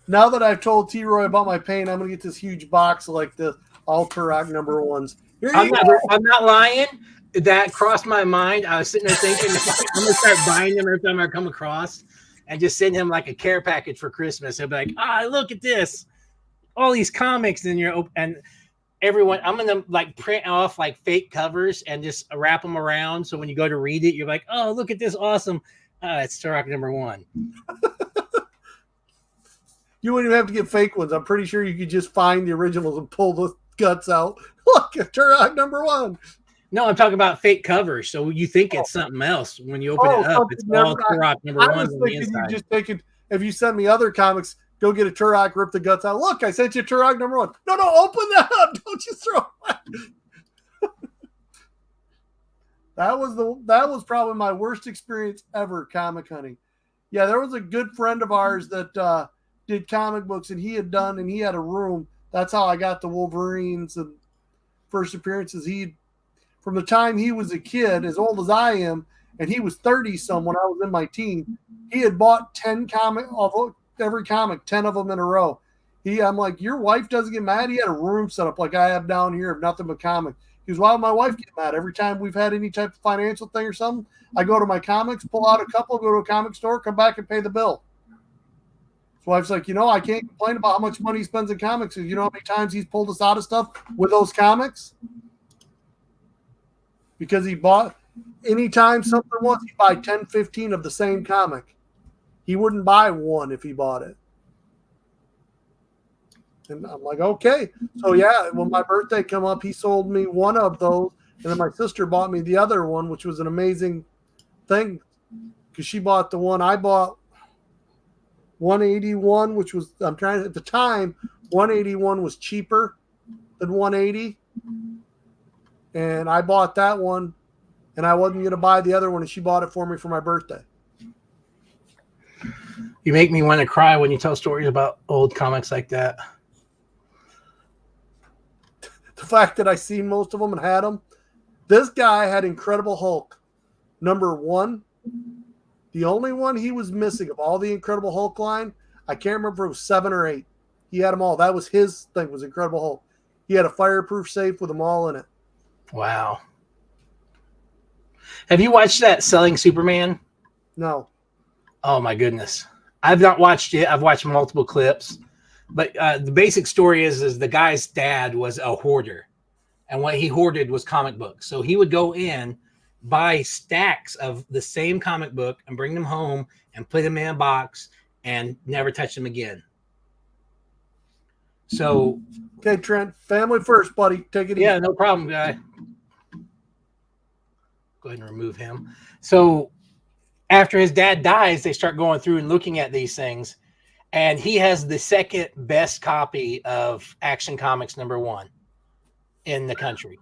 Now that I've told T-Roy about my pain, I'm gonna get this huge box like this, all Turok #1s. I'm not lying. That crossed my mind. I was sitting there thinking, I'm gonna start buying them every time I come across, and just send him like a care package for Christmas. He'll be like, look at this, all these comics in your and everyone. I'm gonna like print off like fake covers and just wrap them around. So when you go to read it, you're like, oh, look at this awesome. It's Turok #1. You wouldn't even have to get fake ones. I'm pretty sure you could just find the originals and pull the guts out. Look, Turok #1. No, I'm talking about fake covers. So you think it's something else when you open it up. It's all Turok #1 I was on the thinking inside. you just take it. If you sent me other comics, go get a Turok, rip the guts out. Look, I sent you Turok #1. No, open that up. Don't just throw it. That was probably my worst experience ever comic hunting. Yeah, there was a good friend of ours that did comic books, and he had a room. That's how I got the Wolverines and first appearances. From the time he was a kid, as old as I am, and he was 30-some when I was in my teen, he had bought 10 every comic, 10 of them in a row. I'm like, your wife doesn't get mad? He had a room set up like I have down here of nothing but comics. He goes, why would my wife get mad? Every time we've had any type of financial thing or something, I go to my comics, pull out a couple, go to a comic store, come back and pay the bill. His wife's like, I can't complain about how much money he spends in comics. You know how many times he's pulled us out of stuff with those comics? Because he bought, anytime something was, he'd buy 10, 15 of the same comic. He wouldn't buy one if he bought it. And I'm like, okay. So, yeah, when my birthday come up, he sold me one of those. And then my sister bought me the other one, which was an amazing thing because she bought the one I bought, 181, which was, at the time, 181 was cheaper than 180. And I bought that one, and I wasn't going to buy the other one, and she bought it for me for my birthday. You make me want to cry when you tell stories about old comics like that. The fact that I seen most of them and had them. This guy had Incredible Hulk #1. The only one he was missing of all the Incredible Hulk line, I can't remember if it was 7 or 8. He had them all. That was his thing, was Incredible Hulk. He had a fireproof safe with them all in it. Wow. Have you watched that Selling Superman? No. Oh, my goodness. I've not watched it. I've watched multiple clips. But the basic story is the guy's dad was a hoarder. And what he hoarded was comic books. So he would go in, buy stacks of the same comic book and bring them home and put them in a box and never touch them again. So, okay, Trent, family first, buddy. Take it easy. Yeah, no problem, guy. Go ahead and remove him. So after his dad dies, they start going through and looking at these things. And he has the second best copy of Action Comics #1 in the country.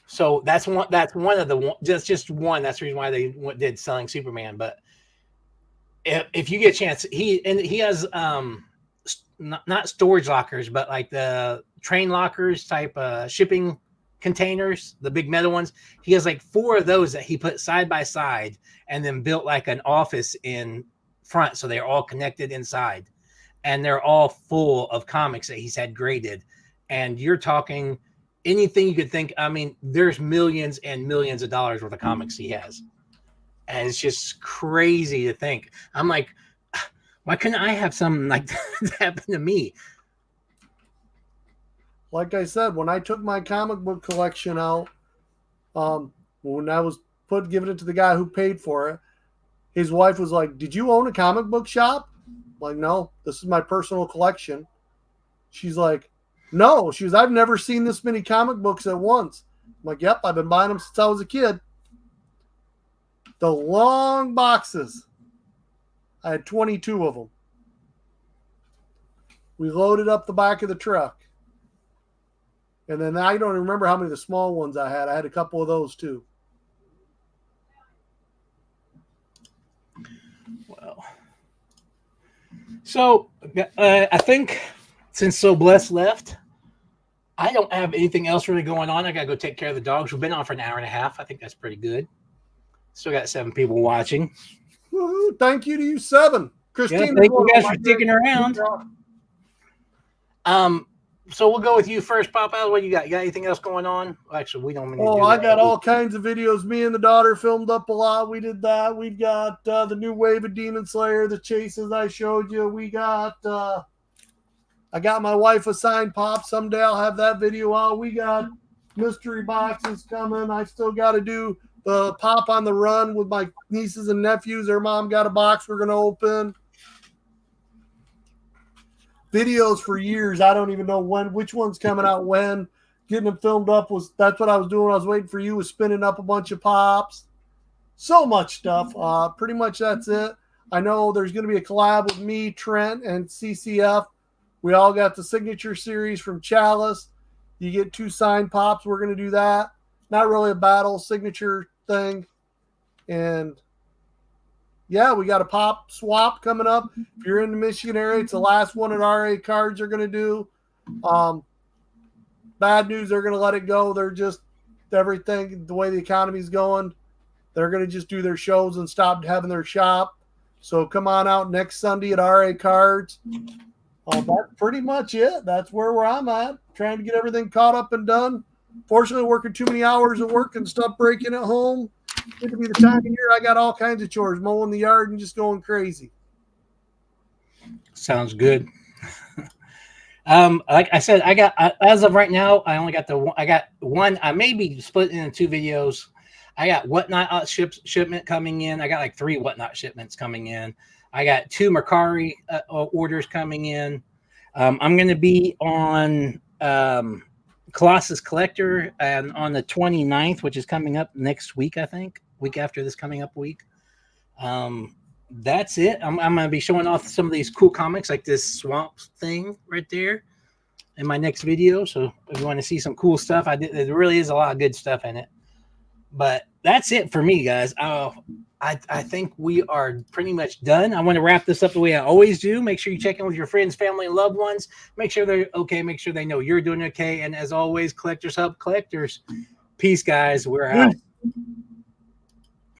So that's one of the just one. That's the reason why they did Selling Superman. But if you get a chance, he has not storage lockers, but like the train lockers type shipping containers, the big metal ones. He has like 4 of those that he put side by side and then built like an office in front. So they're all connected inside and they're all full of comics that he's had graded. And you're talking anything you could think. I mean, there's millions and millions of dollars worth of comics he has. And it's just crazy to think. I'm like, why couldn't I have something like that happen to me? Like I said, when I took my comic book collection out, when I was giving it to the guy who paid for it, his wife was like, "Did you own a comic book shop?" I'm like, no, this is my personal collection. She's like, no. She was, I've never seen this many comic books at once. I'm like, yep, I've been buying them since I was a kid. The long boxes. I had 22 of them. We loaded up the back of the truck. And then I don't remember how many of the small ones I had. I had a couple of those too. Well, so I think since So Blessed left, I don't have anything else really going on. I got to go take care of the dogs. We've been on for an hour and a half. I think that's pretty good. Still got 7 people watching. Woo-hoo, thank you to you 7. Christine, Yeah, thank you guys for sticking around. So we'll go with you first, Papa. What you got? You got anything else going on? Actually, we don't. Oh, I got all kinds of videos. Me and the daughter filmed up a lot. We did that. We've got the new wave of Demon Slayer, the chases I showed you. We got. I got my wife a signed pop. Someday I'll have that video out. We got mystery boxes coming. I still got to do the pop on the run with my nieces and nephews. Their mom got a box we're going to open. Videos for years. I don't even know which one's coming out when. Getting them filmed up that's what I was doing. I was waiting for you, was spinning up a bunch of pops. So much stuff. Pretty much that's it. I know there's going to be a collab with me, Trent, and CCF. We all got the signature series from Chalice. You get 2 signed pops. We're going to do that. Not really a battle, signature thing. And yeah, we got a pop swap coming up. If you're in the Michigan area, it's the last one at RA Cards are going to do. Bad news, they're going to let it go. They're just everything, the way the economy's going, they're going to just do their shows and stop having their shop. So come on out next Sunday at RA Cards. That's pretty much it. That's where I'm at. Trying to get everything caught up and done. Fortunately, working too many hours of work and stuff breaking at home. It could be the time of year I got all kinds of chores, mowing the yard and just going crazy. Sounds good. Like I said, I got as of right now, I only got I got one. I may be split into 2 videos. I got Whatnot shipment coming in. I got like 3 Whatnot shipments coming in. I got 2 Mercari orders coming in. I'm going to be on Colossus Collector and on the 29th, which is coming up next week, I think. Week after this coming up week. That's it. I'm going to be showing off some of these cool comics like this swamp thing right there in my next video. So if you want to see some cool stuff, there really is a lot of good stuff in it. But that's it for me, guys. I think we are pretty much done. I want to wrap this up the way I always do. Make sure you check in with your friends, family, and loved ones. Make sure they're okay. Make sure they know you're doing okay. And as always, collectors help collectors. Peace, guys. We're out.